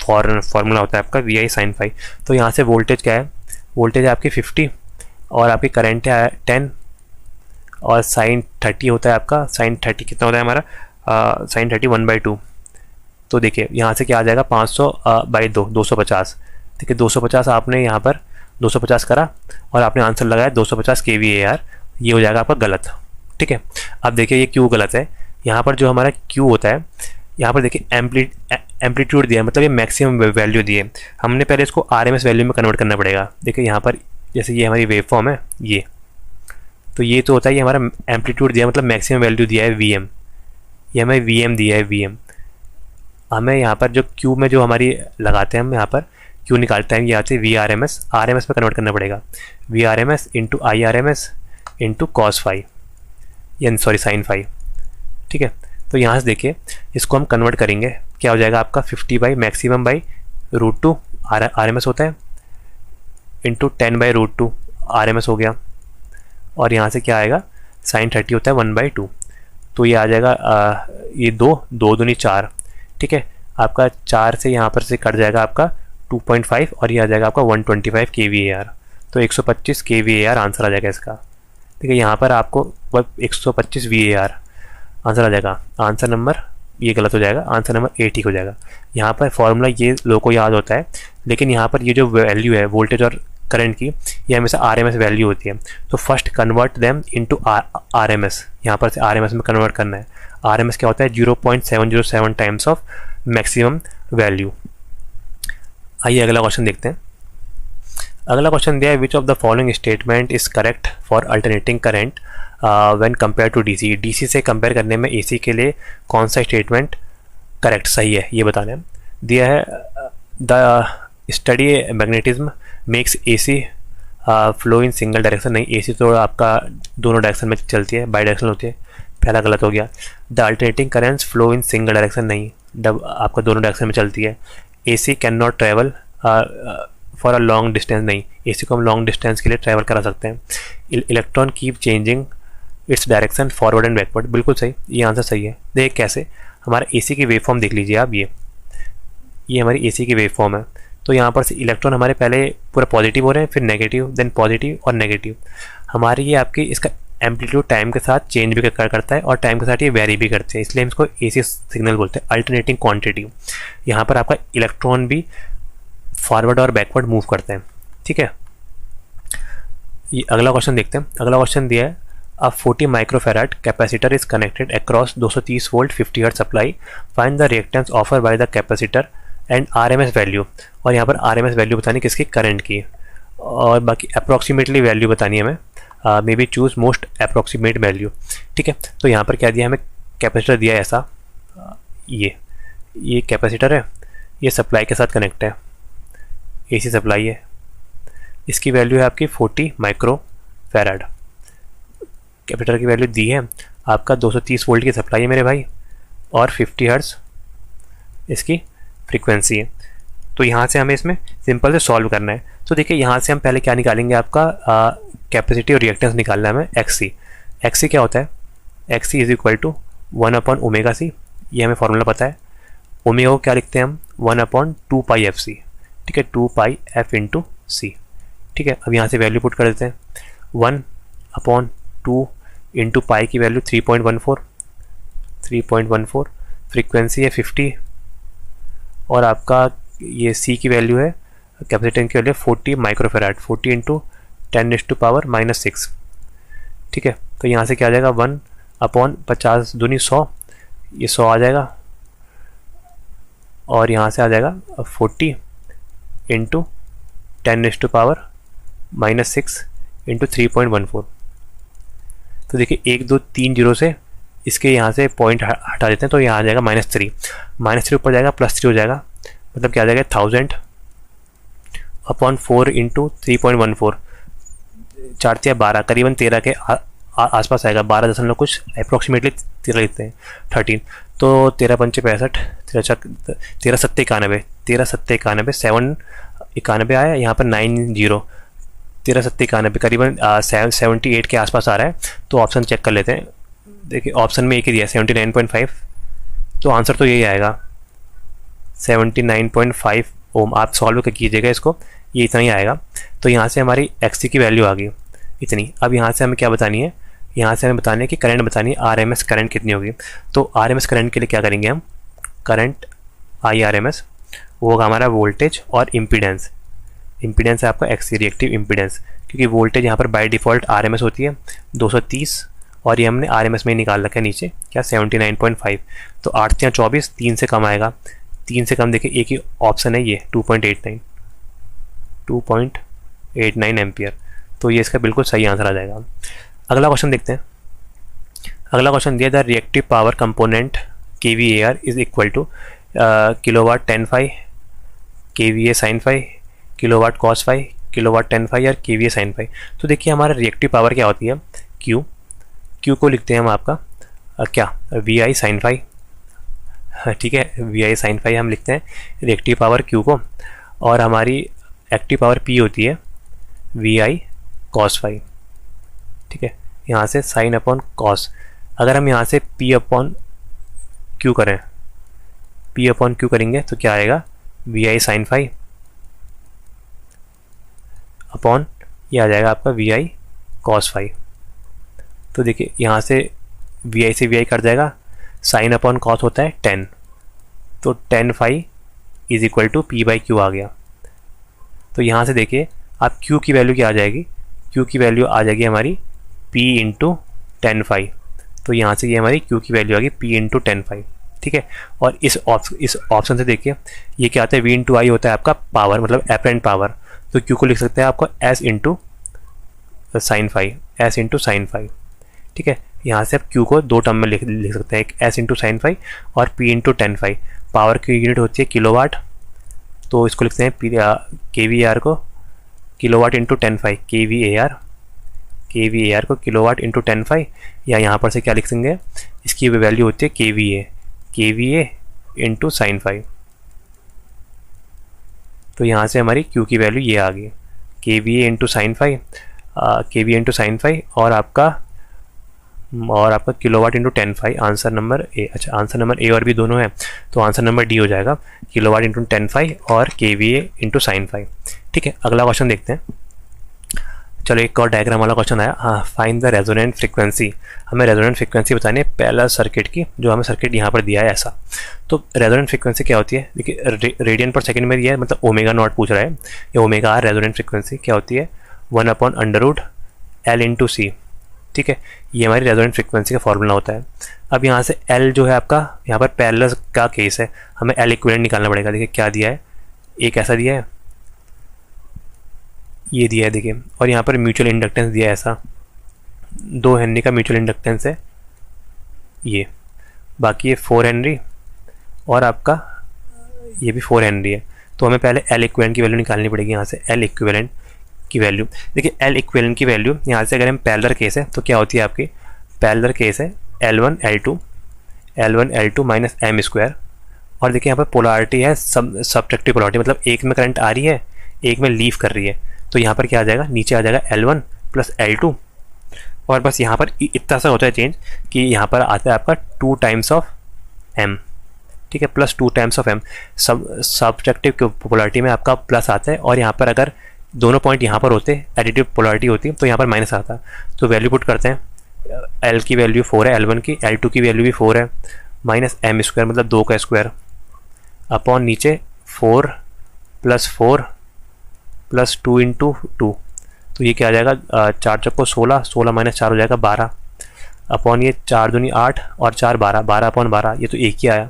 फॉर्मूला होता है आपका VI साइन फाई। तो यहाँ से वोल्टेज क्या है, वोल्टेज है आपकी 50 और आपकी करंट है 10 और साइन 30 होता है आपका, साइन 30 कितना होता है हमारा, साइन 30 1/2। तो देखिए यहाँ से क्या आ जाएगा 500/2 250, ठीक है 250 आपने यहाँ पर 250 करा और आपने आंसर लगाया 250 kVAR, ये हो जाएगा आपका गलत, ठीक है। अब देखिए ये क्यों गलत है, यहाँ पर जो हमारा क्यू होता है, यहाँ पर देखिए एम्पलीट्यूड दिया है, मतलब ये मैक्सिमम वैल्यू दी है, हमने पहले इसको RMS वैल्यू में कन्वर्ट करना पड़ेगा। देखिए यहाँ पर जैसे ये हमारी वेव फॉर्म है ये, तो ये तो होता है, ये हमारा एम्पलीट्यूड दिया है, मतलब मैक्सिमम वैल्यू दिया है VM, ये हमें VM दिया है VM। हमें यहाँ पर जो क्यू में जो हमारी लगाते हैं हम यहाँ पर क्यू निकालते हैं, ये आती है VRMS, RMS में कन्वर्ट करना पड़ेगा, VRMS into IRMS into cos phi, या सॉरी साइन फाई, ठीक है। तो यहाँ से देखिए इसको हम कन्वर्ट करेंगे, क्या हो जाएगा आपका 50 by maximum by √2 R M S होता है इंटू 10/√2 आर एम एस हो गया, और यहाँ से क्या आएगा साइन 30 होता है 1/2, तो ये आ जाएगा ये 2 दूनी 4, ठीक है। आपका 4 से यहाँ पर से कट जाएगा आपका 2.5 और ये आ जाएगा आपका 125 kVAR, तो 125 kVAR आंसर आ जाएगा इसका, ठीक है। यहाँ पर आपको 125 VAR आंसर आ जाएगा। आंसर नंबर ये गलत हो जाएगा, आंसर नंबर ए ठीक हो जाएगा। यहाँ पर फॉर्मूला ये लोगों को याद होता है, लेकिन यहाँ पर ये जो वैल्यू है वोल्टेज और करंट की, ये हमेशा आरएमएस वैल्यू होती है। तो first convert them into RMS, यहाँ पर से आरएमएस में कन्वर्ट करना है। आरएमएस क्या होता है 0.707 टाइम्स ऑफ मैक्सिमम वैल्यू। आइए अगला क्वेश्चन देखते हैं। अगला क्वेश्चन दिया है which of the following statement is correct for alternating current when compare to DC. DC से कंपेयर करने में एसी के लिए कौन सा स्टेटमेंट करेक्ट सही है ये बताना है। दिया है the study magnetism makes AC flow in single direction. नहीं, एसी तो आपका दोनों डायरेक्शन में चलती है, बाई डायरेक्शनल होती है, पहला गलत हो गया। The alternating currents flow in single direction, नहीं, आपका दोनों डायरेक्शन में चलती है। AC can not travel for a long distance, नहीं, एसी को हम लॉन्ग डिस्टेंस के लिए ट्रैवल करा सकते हैं। Electron keep changing its direction forward and backward, बिल्कुल सही, ये आंसर सही है। देखिए कैसे, हमारा एसी की वेव फॉर्म देख लीजिए आप, ये हमारी एसी की वेव फॉर्म है। तो यहाँ पर से इलेक्ट्रॉन हमारे पहले पूरा पॉजिटिव हो रहे हैं, फिर नेगेटिव, देन पॉजिटिव और नेगेटिव। हमारी ये आपकी इसका एम्पलीट्यूड टाइम के साथ चेंज भी करता है और टाइम के साथ ये वेरी भी करते हैं, इसलिए हम इसको एसी सिग्नल बोलते हैं, अल्टरनेटिंग क्वांटिटी। यहाँ पर आपका इलेक्ट्रॉन भी फॉरवर्ड और बैकवर्ड मूव करते हैं, ठीक है। ये अगला क्वेश्चन देखते हैं। अगला क्वेश्चन दिया है अ 40 microfarad capacitor is connected across 230 volt 50 hertz supply, find the reactance offer by the capacitor and RMS value. और यहाँ पर आरएमएस वैल्यू बतानी किसकी, करंट की, और बाकी अप्रॉक्सीमेटली वैल्यू बतानी है हमें, may be choose most approximate value, ठीक है। तो यहाँ पर क्या दिया हमें, कैपेसिटर दिया है ऐसा, ये कैपेसिटर है, ये सप्लाई के साथ कनेक्ट है, एसी सप्लाई है, इसकी वैल्यू है आपकी 40 माइक्रोफैराड। कैपेसिटर की वैल्यू दी है आपका 230 वोल्ट की सप्लाई है मेरे भाई, और 50 हर्ट्ज इसकी फ्रीक्वेंसी है। तो यहाँ से हमें इसमें सिंपल से सॉल्व करना है। तो देखिए यहाँ से हम पहले क्या निकालेंगे, आपका कैपेसिटी और रिएक्टेंस निकालना है हमें, एक्सी। एक्सी क्या होता है, XC is equal to 1/ω/c, ये हमें फॉर्मूला पता है। ओमेगा को क्या लिखते हैं हम, 1/2πfc, ठीक है, 2πf इंटू सी, ठीक है। अब यहाँ से वैल्यू पुट कर देते हैं, 1/2 इंटू पाई की वैल्यू 3.14, फ्रीक्वेंसी है 50, और आपका ये सी की वैल्यू है, कैपेसिटर की वैल्यू 40 माइक्रोफैराड, 40 इंटू 10⁻⁻⁶, ठीक है। तो यहाँ से क्या आ जाएगा, 1/50 दूनी 100, ये 100 आ जाएगा, और यहाँ से आ जाएगा 40 इंटू 10⁻⁻⁶ इंटू 3.14। तो देखिए 1 2 3 जीरो से इसके यहाँ से पॉइंट हटा देते हैं, तो यहाँ आ जाएगा -3, -3 ऊपर जाएगा +3 हो जाएगा, मतलब क्या आ जाएगा 1000/4 इंटू 3.14, 4×3 = 12, करीबन 13 के आसपास आएगा, 12 दशमलव कुछ अप्रॉक्सीमेटली 13 लिखते हैं 13, तो 13×5 = 65, 13×7 = 91, 791 आया, यहाँ पर 90, 13×7 = 91, करीबन 78 के आसपास आ रहा है। तो ऑप्शन चेक कर लेते हैं। देखिए ऑप्शन में एक ही दिया 79.5, तो आंसर तो यही आएगा 79.5 ओम। आप सॉल्व कीजिएगा इसको, ये इतना ही आएगा। तो यहाँ से हमारी एक्सी की वैल्यू आ गई इतनी। अब यहाँ से हमें क्या बतानी है, यहाँ से हमें बतानी है कि करंट बतानी है, आरएमएस करंट कितनी होगी। तो आरएमएस करंट के लिए क्या करेंगे हम, करंट IRMS वो होगा हमारा वोल्टेज और इम्पीडेंस। इम्पीडेंस है आपका एक्सी, रिएक्टिव इम्पीडेंस, क्योंकि वोल्टेज यहाँ पर बाय डिफ़ॉल्ट आरएमएस होती है 230, और ये हमने आरएमएस में ही निकाल रखा है नीचे क्या 79.5। तो 8 या 24, 3 से कम आएगा, 3 से कम देखिए एक ही ऑप्शन है ये 2.89 एम्पियर। तो ये इसका बिल्कुल सही आंसर आ जाएगा। अगला क्वेश्चन देखते हैं। अगला क्वेश्चन दिया the reactive power component kVAR is equal to kilowatt 10⁵, kVA sin ⁵, kilowatt cos ⁵, kilowatt 10⁵, और kVA sin ⁵। तो देखिए हमारा रिएक्टिव पावर क्या होती है, Q को लिखते हैं हम आपका क्या VI sin ⁵, ठीक है, VI sin ⁵ हम लिखते हैं रिएक्टिव पावर Q को। और हमारी एक्टिव पावर P होती है VI cos फाई, ठीक है। यहाँ से साइन अपॉन कॉस, अगर हम यहाँ से P अपॉन Q करें, P अपॉन Q करेंगे तो क्या आएगा VI साइन फाई अपॉन ये आ जाएगा आपका VI cos फाई। तो देखिए यहाँ से VI से VI कट जाएगा, साइन अपॉन कॉस होता है 10, तो 10 phi is equal to P/Q आ गया। तो यहाँ से देखिए आप Q की वैल्यू क्या आ जाएगी, Q की वैल्यू आ जाएगी हमारी P इंटू 10 फाई। तो यहाँ से ये हमारी Q की वैल्यू आ गई P इंटू 10 फाई, ठीक है। और इस ऑप्शन से देखिए ये क्या आता है, V इंटू आई होता है आपका पावर, मतलब एपरेंट पावर। तो Q को लिख सकते हैं आपको S into sine phi, S into sine phi, ठीक है। यहाँ से आप Q को दो टर्म में लिख सकते हैं, एक S इंटू साइन फाई और P इंटू 10 फाई। पावर की यूनिट होती है किलोवाट, तो इसको लिखते हैं KVAR को किलोवाट इंटू 10 फाई, KVAR को किलोवाट इंटू 10 फाई, या यहाँ पर से क्या लिख सकते हैं, इसकी वैल्यू होती है KVA इंटू साइन फाई। तो यहाँ से हमारी Q की वैल्यू ये आ गई KVA into sine phi, KVA into sine phi, और आपका kilowatt into 10 phi. Answer number A, अच्छा आंसर नंबर ए और बी दोनों है, तो आंसर नंबर डी हो जाएगा किलोवाट इंटू 10 फाई और KVA इंटू साइन फाई, ठीक है। अगला क्वेश्चन देखते हैं। चलो एक और डायग्राम वाला क्वेश्चन आया, हाँ, फाइंड द रेजोनेंट फ्रीक्वेंसी। हमें रेजोनेंट फ्रीक्वेंसी बतानी है पैरेलल सर्किट की, जो हमें सर्किट यहाँ पर दिया है ऐसा। तो रेजोनेंट फ्रीक्वेंसी क्या होती है, देखिए रेडियन पर सेकंड में दिया है, मतलब ओमेगा नॉट पूछ रहा है, या ओमेगा आर। रेजोनेंट फ्रीक्वेंसी क्या होती है 1/√L इंटू सी, ठीक है। ये हमारी रेजोनेंट फ्रीक्वेंसी का फॉर्मूला होता है। अब यहाँ से L जो है आपका, यहाँ पर पैरेलल का केस है, हमें L इक्विवेलेंट निकालना पड़ेगा। देखिए क्या दिया है, एक ऐसा दिया है, ये दिया है देखिए, और यहाँ पर म्यूचुअल इंडक्टेंस दिया है ऐसा, 2 हेनरी का म्यूचुअल इंडक्टेंस है ये, बाकी ये 4 हेनरी और आपका ये भी 4 हेनरी है। तो हमें पहले L इक्विवेलेंट की वैल्यू निकालनी पड़ेगी। यहाँ से L इक्विवेलेंट की वैल्यू, देखिए L इक्विवेलेंट की वैल्यू यहाँ से अगर हम पैरेलल केस है तो क्या होती है आपकी, पैरेलल केस है L1L2 माइनस M स्क्वायर, और देखिए यहाँ पर पोलैरिटी है सब्ट्रैक्टिव पोलैरिटी, मतलब एक में करंट आ रही है, एक में लीव कर रही है। तो यहाँ पर क्या आ जाएगा, नीचे आ जाएगा L1 प्लस L2, और बस यहाँ पर इतना सा होता है चेंज कि यहाँ पर आता है आपका 2 टाइम्स ऑफ M, ठीक है, plus 2 times of M। Subtractive polarity में आपका प्लस आता है, और यहाँ पर अगर दोनों पॉइंट यहाँ पर होते, एडिटिव पोलैरिटी होती, तो यहाँ पर माइनस आता। तो वैल्यू पुट करते हैं, L की वैल्यू 4 है L1 की, L2 की वैल्यू भी 4 है, माइनस M स्क्वायर मतलब 2 का स्क्वायर, अपॉन नीचे 4 प्लस 2 इंटू 2, तो ये क्या आ जाएगा 4 चौको 16 माइनस 4 हो जाएगा 12, अपॉन ये 4 दूनी 8 और 4 12 अपॉन 12, ये तो एक ही आया,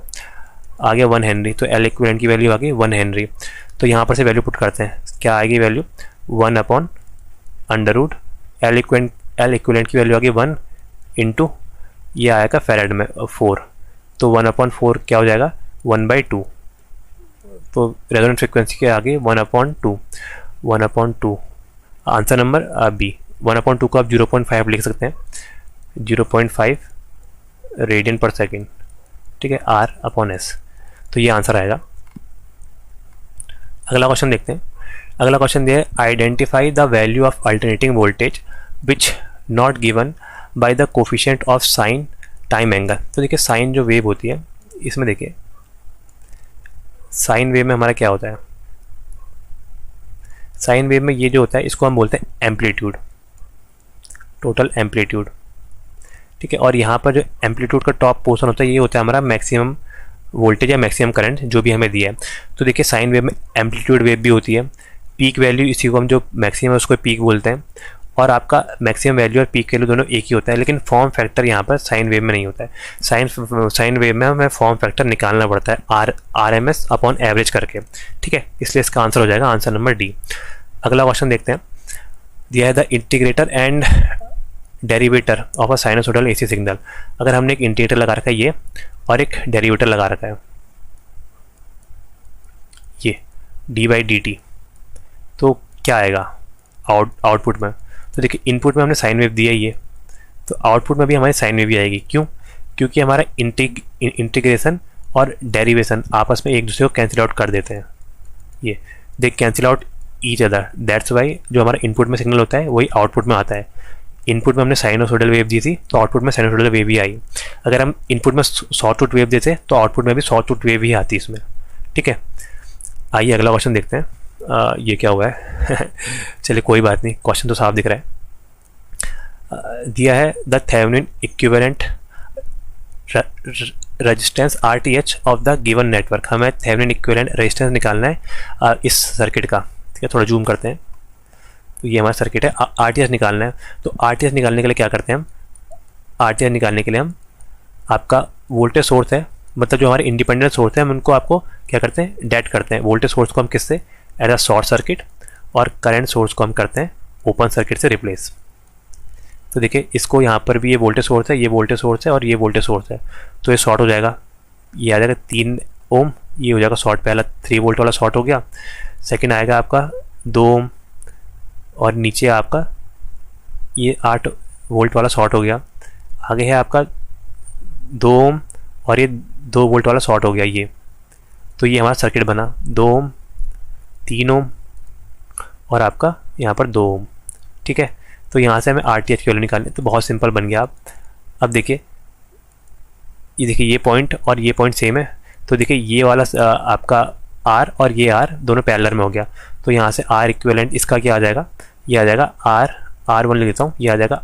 आ गया 1 हेनरी। तो L इक्विवेलेंट की वैल्यू आ गई 1 हेनरी। तो यहाँ पर से वैल्यू पुट करते हैं, क्या आएगी वैल्यू 1/√L इक्विवेलेंट की वैल्यू आ गई 1 इंटू ये आएगा फेरेड में 4, तो 1/4 क्या हो जाएगा 1/2। तो रेजोनेंट फ्रीक्वेंसी क्या आ गई 1/2। Answer number B. 1/2 को आप 0.5 लिख सकते हैं, 0.5 रेडियन पर सेकेंड, ठीक है, R/S। तो ये आंसर आएगा। अगला क्वेश्चन देखते हैं। अगला क्वेश्चन दिया है, identify the value of alternating voltage which not given by the coefficient of sine time angle. तो देखिए साइन जो वेव होती है, इसमें देखिए साइन वेव में हमारा क्या होता है, साइन वेव में ये जो होता है इसको हम बोलते हैं एम्पलीट्यूड, टोटल एम्पलीट्यूड, ठीक है। और यहाँ पर जो एम्पलीट्यूड का टॉप पोर्शन होता है ये होता है हमारा मैक्सिमम वोल्टेज या मैक्सिमम करंट जो भी हमें दिया है। तो देखिए साइन वेव में एम्पलीट्यूड वेव भी होती है, पीक वैल्यू इसी को हम जो मैक्सिमम है उसको पीक बोलते हैं, और आपका मैक्सिमम वैल्यू और पीक वैल्यू दोनों एक ही होता है, लेकिन फॉर्म फैक्टर यहाँ पर साइन वेव में नहीं होता है। साइन वेव में हमें फॉर्म फैक्टर निकालना पड़ता है RMS अपॉन एवरेज करके, ठीक है, इसलिए इसका आंसर हो जाएगा आंसर नंबर डी। अगला क्वेश्चन देखते हैं, दिया है the integrator and derivator of a sinusoidal AC signal. अगर हमने एक इंटीग्रेटर लगा रखा है ये, और एक डेरिवेटर लगा रखा है ये d/dt, तो क्या आएगा आउटपुट में। तो देखिए इनपुट में हमने साइन वेव दिया ही है, तो आउटपुट में भी हमारी साइन वेव भी आएगी। क्यों? क्योंकि हमारा इंटीग्रेशन और डेरिवेशन आपस में एक दूसरे को कैंसिल आउट कर देते हैं। ये they cancel out each other, that's why जो हमारा इनपुट में सिग्नल होता है वही आउटपुट में आता है। इनपुट में हमने साइनोसोडल वेव दी थी तो आउटपुट में साइनोसोडल वेव ही आई। अगर हम इनपुट में सॉटूथ वेव देते तो आउटपुट में भी सॉटूथ वेव ही आती इसमें। ठीक है, आइए अगला क्वेश्चन देखते हैं। ये क्या हुआ है चलिए कोई बात नहीं, क्वेश्चन तो साफ दिख रहा है। दिया है the Thevenin equivalent resistance RTH of the given network. हमें थेवेनिन इक्विवेलेंट रेजिस्टेंस निकालना है इस सर्किट का। ठीक है, थोड़ा जूम करते हैं। तो ये हमारा सर्किट है, RTH निकालना है। तो RTH निकालने के लिए क्या करते हैं हम, RTH निकालने के लिए हम आपका वोल्टेज सोर्स है, मतलब जो हमारे इंडिपेंडेंट सोर्स है, हम उनको आपको क्या करते हैं, डेड करते हैं। वोल्टेज सोर्स को हम किससे, एज अ शॉर्ट सर्किट, और करंट सोर्स को हम करते हैं ओपन सर्किट से रिप्लेस। तो देखिए इसको यहाँ पर भी ये वोल्टेज सोर्स है, ये वोल्टेज सोर्स है और ये वोल्टेज सोर्स है, तो ये शॉर्ट हो जाएगा। ये आ जाएगा 3 ओम, ये हो जाएगा शॉर्ट। पहला 3 वोल्ट वाला शॉर्ट हो गया। सेकंड आएगा आपका 2 ओम, और नीचे आपका ये 8 वोल्ट वाला शॉर्ट हो गया। आगे है आपका 2 ओम और ये 2 वोल्ट वाला शॉर्ट हो गया ये। तो ये हमारा सर्किट बना 2 ओम, 3 ओम और आपका यहाँ पर 2 ओम। ठीक है, तो यहाँ से हमें RTH की वैल्यू निकालनी है। तो बहुत सिंपल बन गया। अब देखिए, ये देखिए ये पॉइंट और ये पॉइंट सेम है। तो देखिए ये वाला आपका R और ये R दोनों पैरेलल में हो गया। तो यहाँ से R इक्विवेलेंट इसका क्या आ जाएगा, ये आ जाएगा R1 ले लेता हूँ, ये आ जाएगा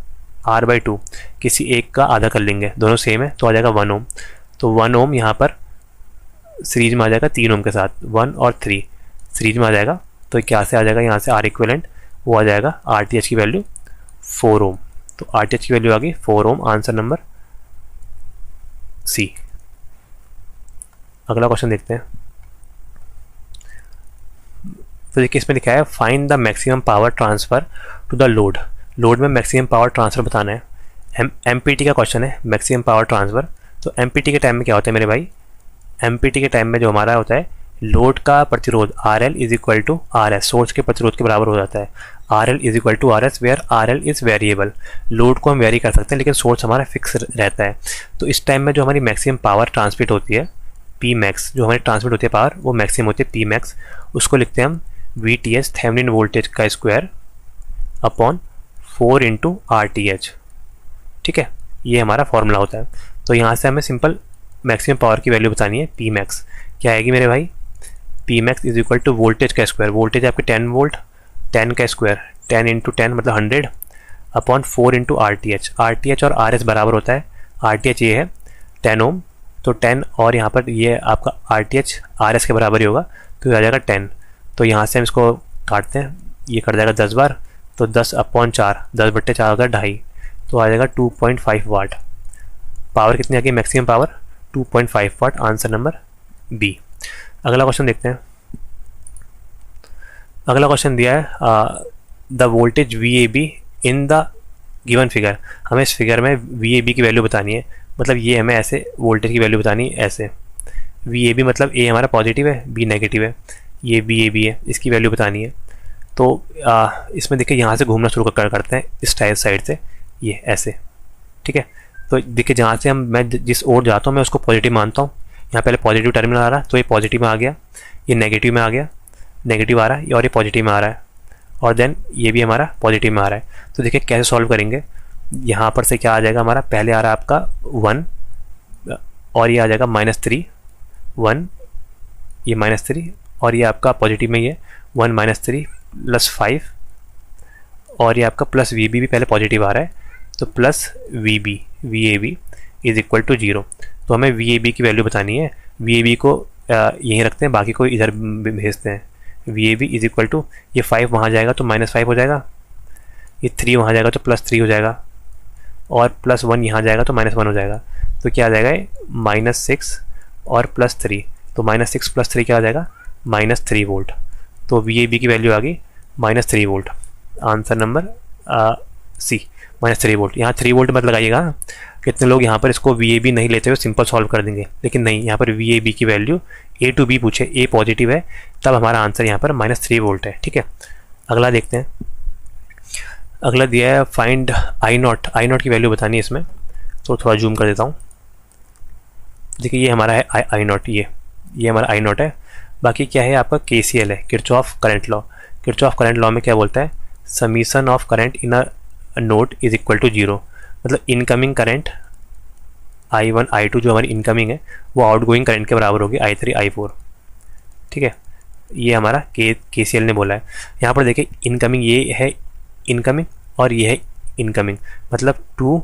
R/2। किसी एक का आधा कर लेंगे, दोनों सेम है तो आ जाएगा 1 ओम। तो 1 ओम यहाँ पर सीरीज में आ जाएगा 3 ओम के साथ, 1 और 3 सीरीज में आ जाएगा। तो क्या से आ जाएगा यहाँ से R इक्विवेलेंट, वो आ जाएगा RTH की वैल्यू 4 ओम। तो RTH की वैल्यू आ गई 4 ओम, आंसर नंबर C। अगला क्वेश्चन देखते हैं। तो देखिए इसमें लिखा है find the maximum power transfer to the load. Load में मैक्सिमम पावर ट्रांसफ़र बताना है। MPT का क्वेश्चन है, मैक्सिमम पावर ट्रांसफ़र। तो MPT के टाइम में क्या होता है मेरे भाई, MPT के टाइम में जो हमारा होता है, लोड का प्रतिरोध RL is equal to RS, source के प्रतिरोध के बराबर हो जाता है। RL is equal to RS where RL is variable. Load को हम वेरी कर सकते हैं लेकिन सोर्स हमारा फिक्स रहता है। तो इस टाइम में जो हमारी मैक्सिमम पावर ट्रांसमिट होती है, P मैक्स, जो हमारी ट्रांसमिट होती है पावर, वो मैक्सिमम होती है P मैक्स। उसको लिखते हैं हम VTH थेवेनिन वोल्टेज का स्क्वायर अपॉन 4 इंटू RTH। ठीक है, ये हमारा फॉर्मूला होता है। तो यहाँ से हमें सिंपल मैक्सिमम पावर की वैल्यू बतानी है। P मैक्स क्या आएगी मेरे भाई, P max is equal to voltage का स्क्वायर, वोल्टेज आपके 10 वोल्ट, 10 का स्क्वायर, 10 इंटू 10 मतलब 100 अपॉन 4 इंटू RTH। RTH और RS बराबर होता है। RTH ये है 10 ओम, तो 10 और यहाँ पर ये आपका RTH RS के बराबर ही होगा, तो ये आ जाएगा 10। तो यहाँ से हम इसको काटते हैं, ये कट जाएगा 10 बार, तो 10 अपॉन 4, 10/4 होगा 2.5, तो आ जाएगा 2.5 वाट। पावर कितनी आ गई मैक्सिमम पावर, 2.5 वाट, आंसर नंबर B। अगला क्वेश्चन देखते हैं। अगला क्वेश्चन दिया है the voltage VAB in the given figure. हमें इस फिगर में VAB की वैल्यू बतानी है, मतलब ये हमें ऐसे वोल्टेज की वैल्यू बतानी है ऐसे। VAB मतलब A हमारा पॉजिटिव है, B नेगेटिव है, ये VAB है, इसकी वैल्यू बतानी है। तो इसमें देखिए यहाँ से घूमना शुरू करते हैं इस साइड से, ये ऐसे। ठीक है, तो देखिए जहाँ से मैं जिस ओर जाता हूँ मैं उसको पॉजिटिव मानता हूँ। यहाँ पहले पॉजिटिव टर्मिनल आ रहा है तो ये पॉजिटिव में आ गया, ये नेगेटिव में आ गया, नेगेटिव आ रहा है, और ये पॉजिटिव में आ रहा है, और देन ये भी हमारा पॉजिटिव में आ रहा है। तो देखिए कैसे सॉल्व करेंगे। यहाँ पर से क्या आ जाएगा हमारा, पहले आ रहा है आपका 1 और ये आ जाएगा -3, 1 ये -3 और ये आपका पॉजिटिव में ये 1 -3 + 5 और ये आपका प्लस VB भी पहले पॉजिटिव आ रहा है, तो plus VAB is equal to 0। तो हमें VAB की वैल्यू बतानी है। VAB को यहीं रखते हैं, बाकी को इधर भेजते हैं। VAB इज इक्वल टू, ये 5 वहाँ जाएगा तो -5 हो जाएगा, ये 3 वहाँ जाएगा तो +3 हो जाएगा, और +1 यहाँ जाएगा तो -1 हो जाएगा। तो क्या आ जाएगा, -6 और +3, तो -6 + 3 क्या आ जाएगा, -3 वोल्ट। तो VAB की वैल्यू आ गई -3 volt, answer number C, -3 volt. यहाँ 3 वोल्ट मत लगाइएगा, कितने लोग यहाँ पर इसको VAB नहीं लेते हुए सिंपल सॉल्व कर देंगे, लेकिन नहीं, यहाँ पर VAB की वैल्यू A to B पूछे, A पॉजिटिव है तब हमारा आंसर यहाँ पर -3 वोल्ट है। ठीक है, अगला देखते हैं। अगला दिया है फाइंड I0 की वैल्यू बतानी है इसमें, तो थोड़ा जूम कर देता हूँ। देखिए ये हमारा है I0, ये हमारा I0 है, बाकी क्या है आपका KCL है, Kirchhoff current law. Kirchhoff current law में क्या बोलता है, summation of current in a node is equal to 0, मतलब इनकमिंग करंट I1 I2 जो हमारी इनकमिंग है वो आउटगोइंग करंट के बराबर होगी I3 I4। ठीक है, ये हमारा KCL ने बोला है। यहाँ पर देखिए इनकमिंग ये है इनकमिंग और ये है इनकमिंग, मतलब 2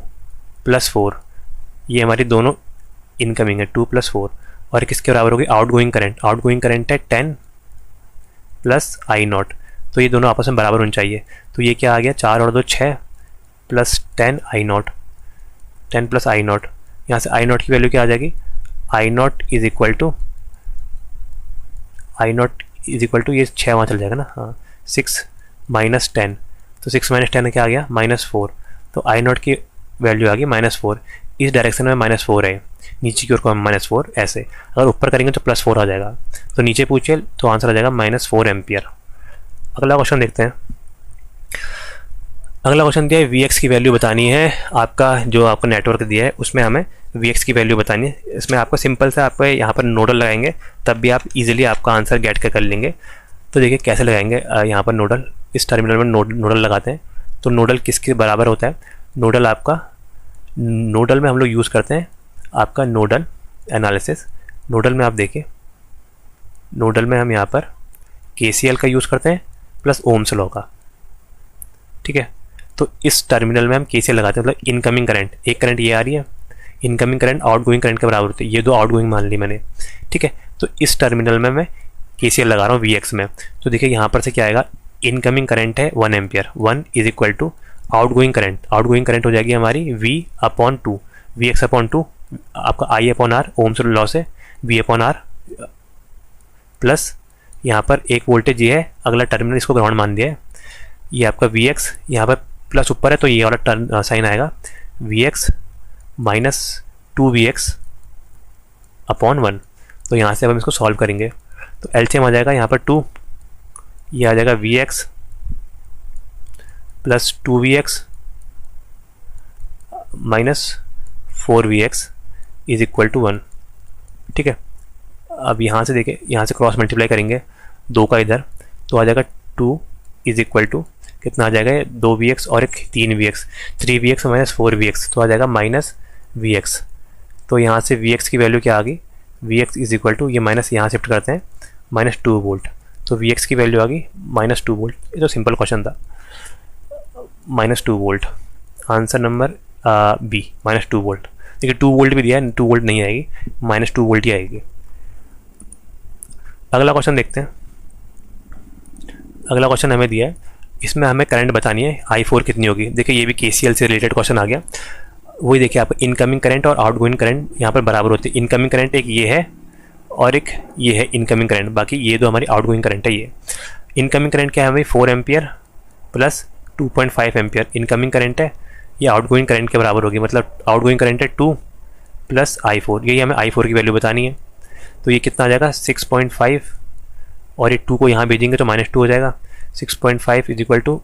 + 4, ये हमारी दोनों इनकमिंग है 2 + 4, और किसके बराबर होगी, आउटगोइंग करंट। आउटगोइंग करंट है 10 + I0, तो ये दोनों आपस में बराबर होने चाहिए। तो ये क्या आ गया, 4 और 2 6 + 10 I0, 10 + I0। यहाँ से I0 की वैल्यू क्या आ जाएगी, I0 इज इक्वल टू ये 6 वहाँ चल जाएगा ना, हाँ 6 - 10, तो 6 - 10 क्या आ गया, -4, तो I0 की वैल्यू आ गई -4। इस डायरेक्शन में -4 है, नीचे की ओर को -4 ऐसे, अगर ऊपर करेंगे तो +4 आ जाएगा, तो नीचे पूछिए तो आंसर आ जाएगा -4 एम्पियर। अगला क्वेश्चन देखते हैं। अगला क्वेश्चन दिया है Vx की वैल्यू बतानी है, आपका जो आपका नेटवर्क दिया है उसमें हमें Vx की वैल्यू बतानी है। इसमें आपको सिंपल से आपको यहाँ पर नोडल लगाएंगे तब भी आप इजीली आपका आंसर गेट कर लेंगे। तो देखिए कैसे लगाएंगे, यहाँ पर नोडल, इस टर्मिनल में नोडल लगाते हैं। तो नोडल किसके बराबर होता है, नोडल में हम लोग यूज़ करते हैं आपका नोडल एनालिसिस। नोडल में आप देखिए, नोडल में हम यहाँ पर KCL का यूज़ करते हैं प्लस ओम्स लॉ का। ठीक है, तो इस टर्मिनल में हम KCL लगाते हैं, मतलब इनकमिंग करंट, एक करंट ये आ रही है, इनकमिंग करंट आउटगोइंग करंट के बराबर होती है, ये दो आउटगोइंग मान ली मैंने। ठीक है, तो इस टर्मिनल में मैं KCL लगा रहा हूँ Vx में। तो देखिए यहाँ पर से क्या आएगा, इनकमिंग करंट है 1 ampere, 1 is equal to outgoing current हो जाएगी हमारी V/2, Vx/2 आपका I/R ओम्स लॉ से V/R प्लस यहाँ पर एक वोल्टेज ये है, अगला टर्मिनल इसको ग्राउंड मान दिया है, ये आपका Vx, यहाँ पर प्लस ऊपर है तो ये वाला साइन आएगा Vx - 2Vx/1। तो यहाँ से अब हम इसको सॉल्व करेंगे तो LCM आ जाएगा यहाँ पर 2, ये आ जाएगा Vx + 2Vx - 4Vx is equal to 1। ठीक है, अब यहाँ से देखिए, यहाँ से क्रॉस मल्टीप्लाई करेंगे 2 का इधर, तो आ जाएगा 2 इज इक्वल टू कितना आ जाएगा, 2Vx और एक 3Vx, 3Vx - 4Vx, तो आ जाएगा -Vx। तो यहाँ से Vx की वैल्यू क्या आ गई, Vx इज इक्वल टू, ये माइनस यहाँ शिफ्ट करते हैं, -2 वोल्ट, तो Vx की वैल्यू आ गई -2 वोल्ट। ये तो सिंपल क्वेश्चन था, -2 volt, answer number B -2 volt. देखिए 2 वोल्ट भी दिया है, 2 वोल्ट नहीं आएगी, -2 वोल्ट ही आएगी। अगला क्वेश्चन देखते हैं। अगला क्वेश्चन हमें दिया है, इसमें हमें करंट बतानी है I4 कितनी होगी। देखिए ये भी KCL से रिलेटेड क्वेश्चन आ गया, वही देखिए आप इनकमिंग करंट और आउटगोइंग करंट यहाँ पर बराबर होती है। इनकमिंग करंट एक ये है और एक ये है इनकमिंग करंट, बाकी ये दो हमारी आउटगोइंग करंट है। ये इनकमिंग करंट क्या है हमारी 4 ampere plus 2.5 ampere incoming current है, ये आउटगोइंग करंट के बराबर होगी, मतलब आउटगोइंग करंट है 2 + I4, यही हमें I4 की वैल्यू बतानी है। तो ये कितना आ जाएगा 6.5, और ये 2 को यहाँ भेजेंगे तो -2 हो जाएगा, 6.5 इज इक्वल टू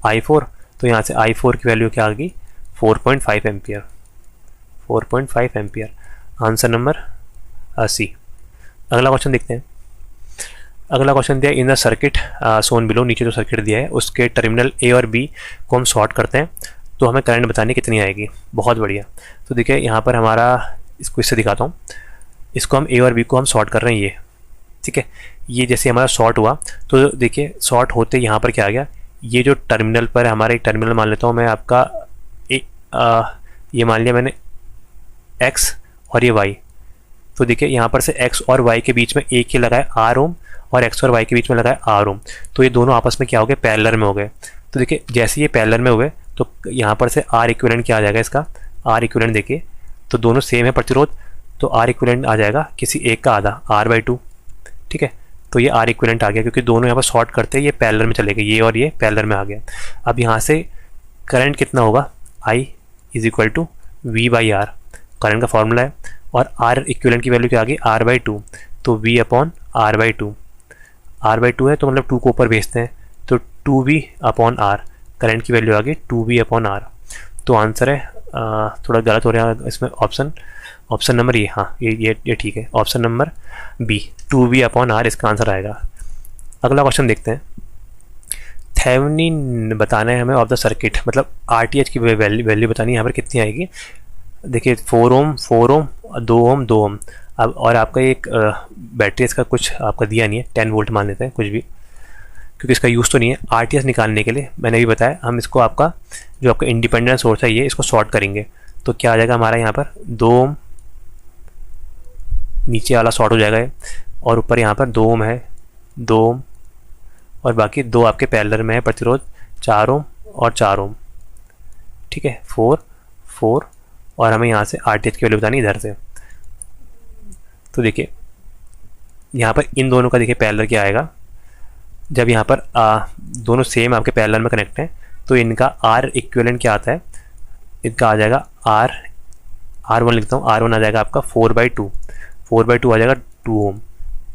I4। तो यहाँ से I4 की वैल्यू क्या आ गई, 4.5 ampere, 4.5 ampere, answer number C। अगला क्वेश्चन देखते हैं। अगला क्वेश्चन दिया in the circuit Son below, नीचे जो सर्किट दिया है उसके टर्मिनल A और B को हम शॉर्ट करते हैं तो हमें करंट बतानी कितनी आएगी। बहुत बढ़िया, तो देखिए यहाँ पर हमारा, इसको इससे दिखाता हूँ, इसको हम A और B को हम शॉर्ट कर रहे हैं, ये ठीक है। ये जैसे हमारा शॉर्ट हुआ तो देखिए शॉर्ट होते यहाँ पर क्या आ गया, ये जो टर्मिनल पर हमारा एक टर्मिनल मान लेता हूँ मैं आपका ये मान लिया मैंने X और ये Y। तो देखिए यहाँ पर से X और Y के बीच में एक ही लगाए R ओम और X और Y के बीच में लगाए R ओम, तो ये दोनों आपस में क्या हो गए, पैरेलल में हो गए। तो देखिए जैसे ये पैरेलल में हुए तो यहाँ पर से R इक्विवेलेंट क्या आ जाएगा, इसका R इक्विवेलेंट देखिए तो दोनों सेम है प्रतिरोध, तो R इक्विवेलेंट आ जाएगा किसी एक का आधा R/2। ठीक है, तो ये R इक्विवेलेंट आ गया क्योंकि दोनों यहाँ पर शॉर्ट करते हैं, ये पैरेलल में चले गए, ये और ये पैरेलल में आ गया। अब यहाँ से करंट कितना होगा, I is equal to V/R, current का फॉर्मूला है, और R इक्विवेलेंट की वैल्यू क्या आ गई R/2, तो V/R/2, R/2 है तो मतलब 2 को ऊपर भेजते हैं तो 2V/R, करंट की वैल्यू आ गई 2V/R। तो आंसर है थोड़ा गलत हो रहा है इसमें ऑप्शन नंबर ये, हाँ ये ठीक है, ऑप्शन नंबर बी 2V/R इसका आंसर आएगा। अगला क्वेश्चन देखते हैं। थेवेनिन बताना है हमें ऑफ द सर्किट, मतलब RTH की वैल्यू बतानी है यहाँ पर कितनी आएगी। देखिए 4 ओम 2 ओम 2 ओम। अब और आपका एक बैटरी इसका कुछ आपका दिया नहीं है, 10 वोल्ट मान लेते हैं कुछ भी, क्योंकि इसका यूज़ तो नहीं है। RTH निकालने के लिए मैंने भी बताया हम इसको आपका जो आपका इंडिपेंडेंट सोर्स है ये इसको शॉर्ट करेंगे, तो क्या आ जाएगा हमारा यहाँ पर 2 ओम, नीचे वाला शॉर्ट हो जाएगा और ऊपर यहाँ पर 2 ओम है, 2 ओम और बाकी 2 आपके पैरेलल में है प्रतिरोध 4 ओम और 4 ओम, ठीक है 4 और हमें यहाँ से RTH की वैल्यू बतानी इधर से। तो देखिए यहाँ पर इन दोनों का देखिए पैरेलल क्या आएगा, जब यहाँ पर दोनों सेम आपके पैरेलल में कनेक्ट हैं तो इनका R इक्विवेलेंट क्या आता है, इनका आ जाएगा R1 लिखता हूँ, R1 आ जाएगा आपका 4/2 आ जाएगा 2 ओम,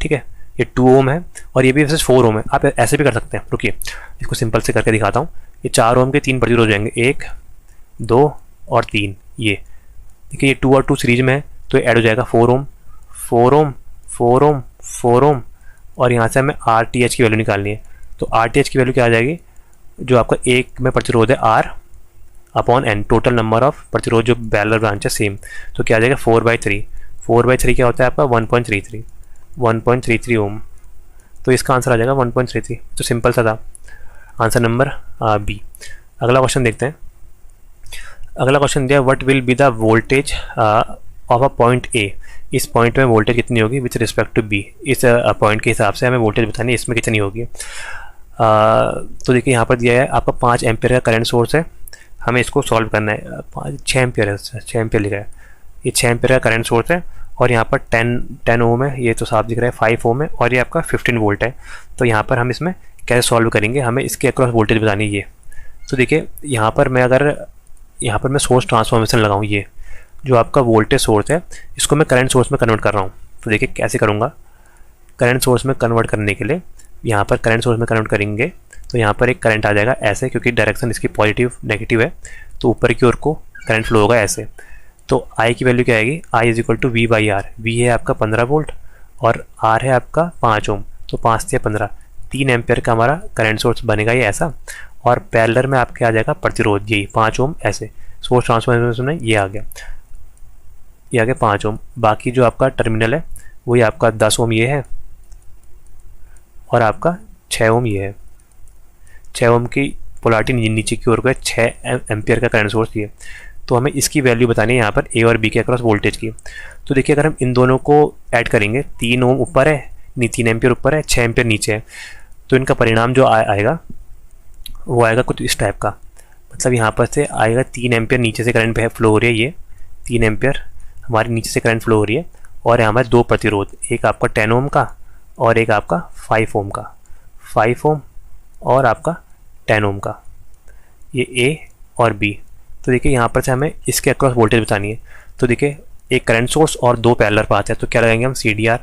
ठीक है ये 2 ओम है और ये भी वैसे 4 ओम है। आप ऐसे भी कर सकते हैं, रुकिए इसको सिंपल से करके दिखाता हूँ। ये 4 ओम के 3 प्रतिरोध हो जाएंगे, 1 2 और 3, ये देखिए ये 2 और 2 सीरीज में है तो ऐड हो जाएगा 4 ओम 4 ओम 4 ओम 4 ओम और यहाँ से हमें RTH की वैल्यू निकालनी है। तो RTH की वैल्यू क्या आ जाएगी, जो आपका एक में प्रतिरोध है R/N, टोटल नंबर ऑफ प्रतिरोध जो पैरेलल ब्रांच है सेम, तो क्या आ जाएगा 4/3 क्या होता है आपका 1.33 ओम, तो इसका आंसर आ जाएगा 1.33। तो सिंपल सा था आंसर नंबर बी। अगला क्वेश्चन देखते हैं। अगला क्वेश्चन दिया what will be the voltage of a point A, इस पॉइंट में वोल्टेज कितनी होगी विथ रिस्पेक्ट टू बी, इस पॉइंट के हिसाब से हमें वोल्टेज बतानी है इसमें कितनी होगी। तो देखिए यहाँ पर दिया है आपका 5 एम्पियर का करंट सोर्स है, हमें इसको सॉल्व करना है। 6 एम्पियर है, 6 एम्पियर लिखा है, ये 6 एम्पियर का करंट सोर्स है और यहाँ पर 10 ओम है, ये तो साफ दिख रहा है 5 ओम है और ये आपका 15 वोल्ट है। तो यहाँ पर हम इसमें कैसे सॉल्व करेंगे, हमें इसके अक्रॉस वोल्टेज बतानी है ये। तो देखिए यहाँ पर मैं सोर्स ट्रांसफॉर्मेशन लगाऊँ, ये जो आपका वोल्टेज सोर्स है इसको मैं करंट सोर्स में कन्वर्ट कर रहा हूँ। तो देखिए कैसे करूँगा, करंट सोर्स में कन्वर्ट करने के लिए यहाँ पर करंट सोर्स में कन्वर्ट करेंगे तो यहाँ पर एक करंट आ जाएगा ऐसे, क्योंकि डायरेक्शन इसकी पॉजिटिव नेगेटिव है तो ऊपर की ओर को करंट फ्लो होगा ऐसे। तो I की वैल्यू क्या आएगी, I = V/R, V है आपका 15 वोल्ट और R है आपका 5 ओम, तो 5 से 15 3 एम्पियर का हमारा करंट सोर्स बनेगा ये ऐसा, और पैरेलल में आपके आ जाएगा प्रतिरोध यही 5 ओम ऐसे। सोर्स ट्रांसफॉर्मेशन में ये आ गया 5 ओम। बाकी जो आपका टर्मिनल है वही आपका 10 ओम ये है और आपका 6 ओम ये है। 6 ओम की पोलैरिटी नीचे की ओर को है, 6 एम्पियर का करंट सोर्स ये। तो हमें इसकी वैल्यू बतानी है यहाँ पर ए और बी के अक्रॉस वोल्टेज की। तो देखिए अगर हम इन दोनों को ऐड करेंगे, 3 ओम ऊपर है, 3 एम्पियर ऊपर है, 6 एम्पियर नीचे है, तो इनका परिणाम जो आएगा वो आएगा कुछ इस टाइप का। मतलब यहाँ पर से आएगा 3 एम्पियर नीचे से करंट फ्लो हो रही है, ये 3 एम्पियर हमारे नीचे से करंट फ्लो हो रही है और यहाँ पर 2 प्रतिरोध, एक आपका 10 ओम का और एक आपका 5 ओम का, 5 ओम और आपका 10 ओम का, ये ए और बी। तो देखिए यहाँ पर से हमें इसके अक्रॉस वोल्टेज बतानी है। तो देखिए एक करंट सोर्स और 2 पैरेलल पाथ है, तो क्या लगाएंगे हम CDR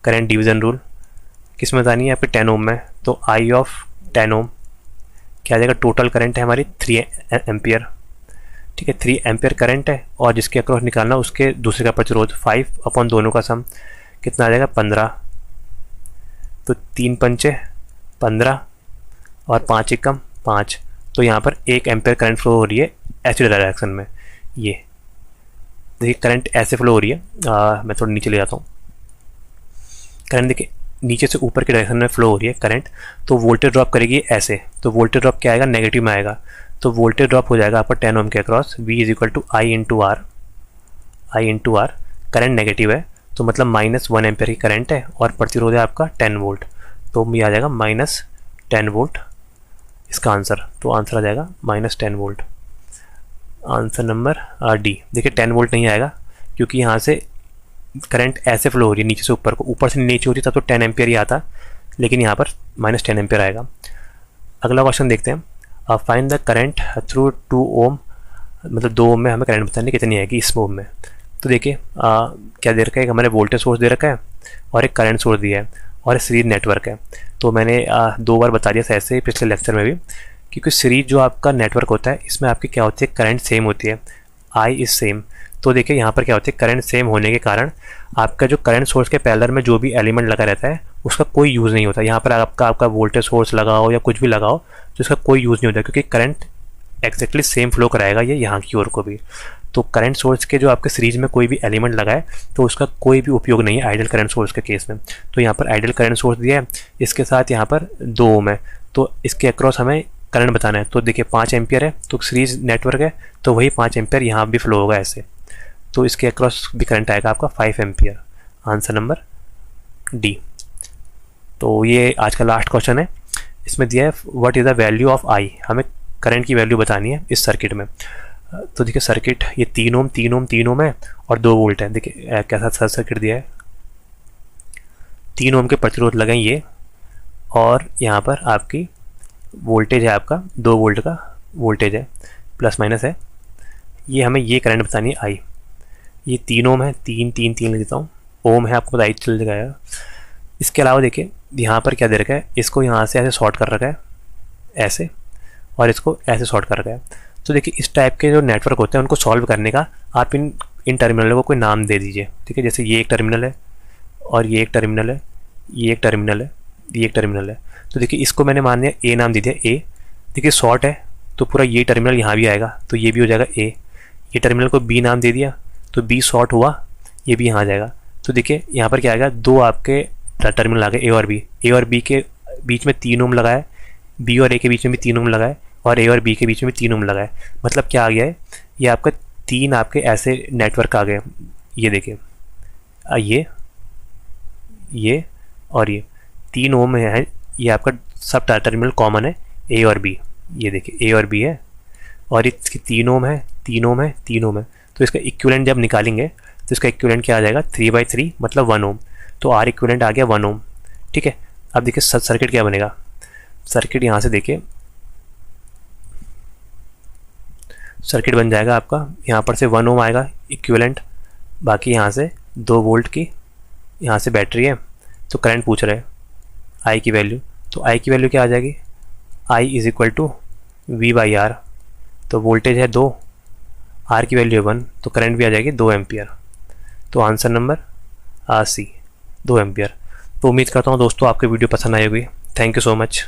करंट डिवीजन रूल, किस में बतानी है यहाँ पे 10 ओम में, तो I ऑफ 10 ओम क्या आ जाएगा, टोटल करंट है हमारी 3 एम्पियर, ठीक है 3 एम्पियर करंट है और जिसके अक्रॉस निकालना उसके दूसरे का प्रतिरोध 5 दोनों का सम कितना आ जाएगा 15, तो 3 पंचे 15 और 5 एकम 5, तो यहाँ पर 1 एम्पियर करंट फ्लो हो रही है ऐसी डायरेक्शन में। ये देखिए करंट ऐसे फ्लो हो रही है, मैं थोड़ा नीचे ले जाता हूँ। करंट देखिए नीचे से ऊपर की डायरेक्शन में फ्लो हो रही है करंट, तो वोल्टेज ड्रॉप करेगी ऐसे, तो वोल्टेज ड्रॉप क्या आएगा, नेगेटिव में आएगा। तो वोल्टेज ड्रॉप हो जाएगा आपका 10 ओम के across, V = I × R, current negative है तो मतलब -1 एम्पियर की करंट है और प्रतिरोध है आपका 10 वोल्ट, तो ये आ जाएगा -10 वोल्ट इसका आंसर। तो आंसर आ जाएगा -10 वोल्ट, आंसर नंबर डी। देखिए 10 वोल्ट नहीं आएगा क्योंकि यहाँ से करंट ऐसे फ्लो हो रही है नीचे से ऊपर को, ऊपर से नीचे होती तब तो 10 एम्पियर ही आता, लेकिन यहाँ पर -10 एम्पियर आएगा। अगला क्वेश्चन देखते हैं, फाइंड द करंट थ्रू 2 ओम, मतलब 2 ओम में हमें करंट बतानी कितनी आएगी इस ओम में। तो देखिए क्या दे रखा है, हमारे वोल्टेज सोर्स दे रखा है और एक करंट सोर्स दिया है और सीरीज नेटवर्क है। तो मैंने 2 बार बता दिया था ऐसे ही पिछले लेक्चर में भी क्योंकि सीरीज जो आपका नेटवर्क होता है इसमें आपकी क्या होती है, करंट सेम होती है, आई इज सेम। तो देखिए यहाँ पर क्या होती है, करंट सेम होने के कारण आपका जो करंट सोर्स के पैरेलल में जो भी एलिमेंट लगा रहता है उसका कोई यूज़ नहीं होता। यहाँ पर आपका वोल्टेज सोर्स लगाओ या कुछ भी लगाओ तो इसका कोई यूज़ नहीं होता, क्योंकि करंट एक्जैक्टली सेम फ्लो कराएगा ये यहाँ की ओर को भी। तो करंट सोर्स के जो आपके सीरीज में कोई भी एलिमेंट लगाए तो उसका कोई भी उपयोग नहीं है आइडियल करंट सोर्स के केस में। तो यहाँ पर आइडियल करंट सोर्स दिया है, इसके साथ यहाँ पर 2 ओम है, तो इसके अक्रॉस हमें करंट बताना है। तो देखिए 5 एम्पियर है, तो सीरीज नेटवर्क है तो वही 5 एम्पियर यहाँ भी फ्लो होगा ऐसे, तो इसके अक्रॉस भी करंट आएगा आपका 5 एम्पियर। Answer number D. तो ये आज का लास्ट क्वेश्चन है, इसमें दिया है what is the value of I, हमें करंट की वैल्यू बतानी है इस सर्किट में। तो देखिए सर्किट ये 3 ओम 3 ओम 3 ओम है और 2 वोल्ट है। देखिए कैसा सर्किट दिया है, 3 ओम के प्रतिरोध लगाएं ये, और यहाँ पर आपकी वोल्टेज है आपका 2 वोल्ट का वोल्टेज है, प्लस माइनस है, ये हमें ये करंट बतानी है आई। ये 3 ओम है, 3 3 3 लिख देता हूँ, ओम है आपको पता ही चल जाएगा। इसके अलावा देखिए यहाँ पर क्या दे रखा है, इसको यहाँ से ऐसे शॉर्ट कर रखा है ऐसे, और इसको ऐसे शॉर्ट कर रखा है। तो देखिए इस टाइप के जो नेटवर्क होते हैं उनको सॉल्व करने का आप इन टर्मिनलों को कोई नाम दे दीजिए, ठीक है। जैसे ये एक टर्मिनल है और ये एक टर्मिनल है, ये एक टर्मिनल है, ये एक टर्मिनल है। तो देखिए इसको मैंने मान लिया ए नाम दे दिया ए। देखिए शॉर्ट है तो पूरा ये टर्मिनल यहाँ भी आएगा तो ये भी हो जाएगा ए। ये टर्मिनल को बी नाम दे दिया तो बी शॉर्ट हुआ, ये भी यहाँ आ जाएगा। तो देखिए यहाँ पर क्या आएगा, 2 आपके टर्मिनल आ गए ए और बी। ए और बी के बीच में 3 ओम लगाए, बी और ए के बीच में भी 3 ओम लगाए, और ए और बी के बीच में 3 ओम लगाए। मतलब क्या आ गया है, ये आपका 3 आपके ऐसे नेटवर्क आ गए। ये देखिए ये और ये 3 ओम है, ये आपका सब टर्मिनल कॉमन है ए और बी। ये देखिए ए और बी है और इसकी 3 ओम है, 3 ओम है, 3 ओम है। तो इसका इक्विवेलेंट जब निकालेंगे तो इसका इक्विवेलेंट क्या आ जाएगा, 3/3 मतलब 1 ओम। तो आर इक्विवेलेंट आ गया 1 ओम, ठीक है। अब देखिए सर्किट क्या बनेगा, सर्किट यहाँ से देखिए सर्किट बन जाएगा आपका, यहाँ पर से 1 ओम आएगा इक्विवेलेंट, बाकी यहाँ से 2 वोल्ट की यहाँ से बैटरी है। तो करंट पूछ रहे हैं आई की वैल्यू, तो आई की वैल्यू क्या आ जाएगी, I is equal to V/R। तो वोल्टेज है 2, आर की वैल्यू है 1, तो करंट भी आ जाएगी 2 एम्पियर। तो आंसर नंबर सी 2 एम्पियर। तो उम्मीद करता हूँ दोस्तों आपको वीडियो पसंद आई होगी। Thank you so much.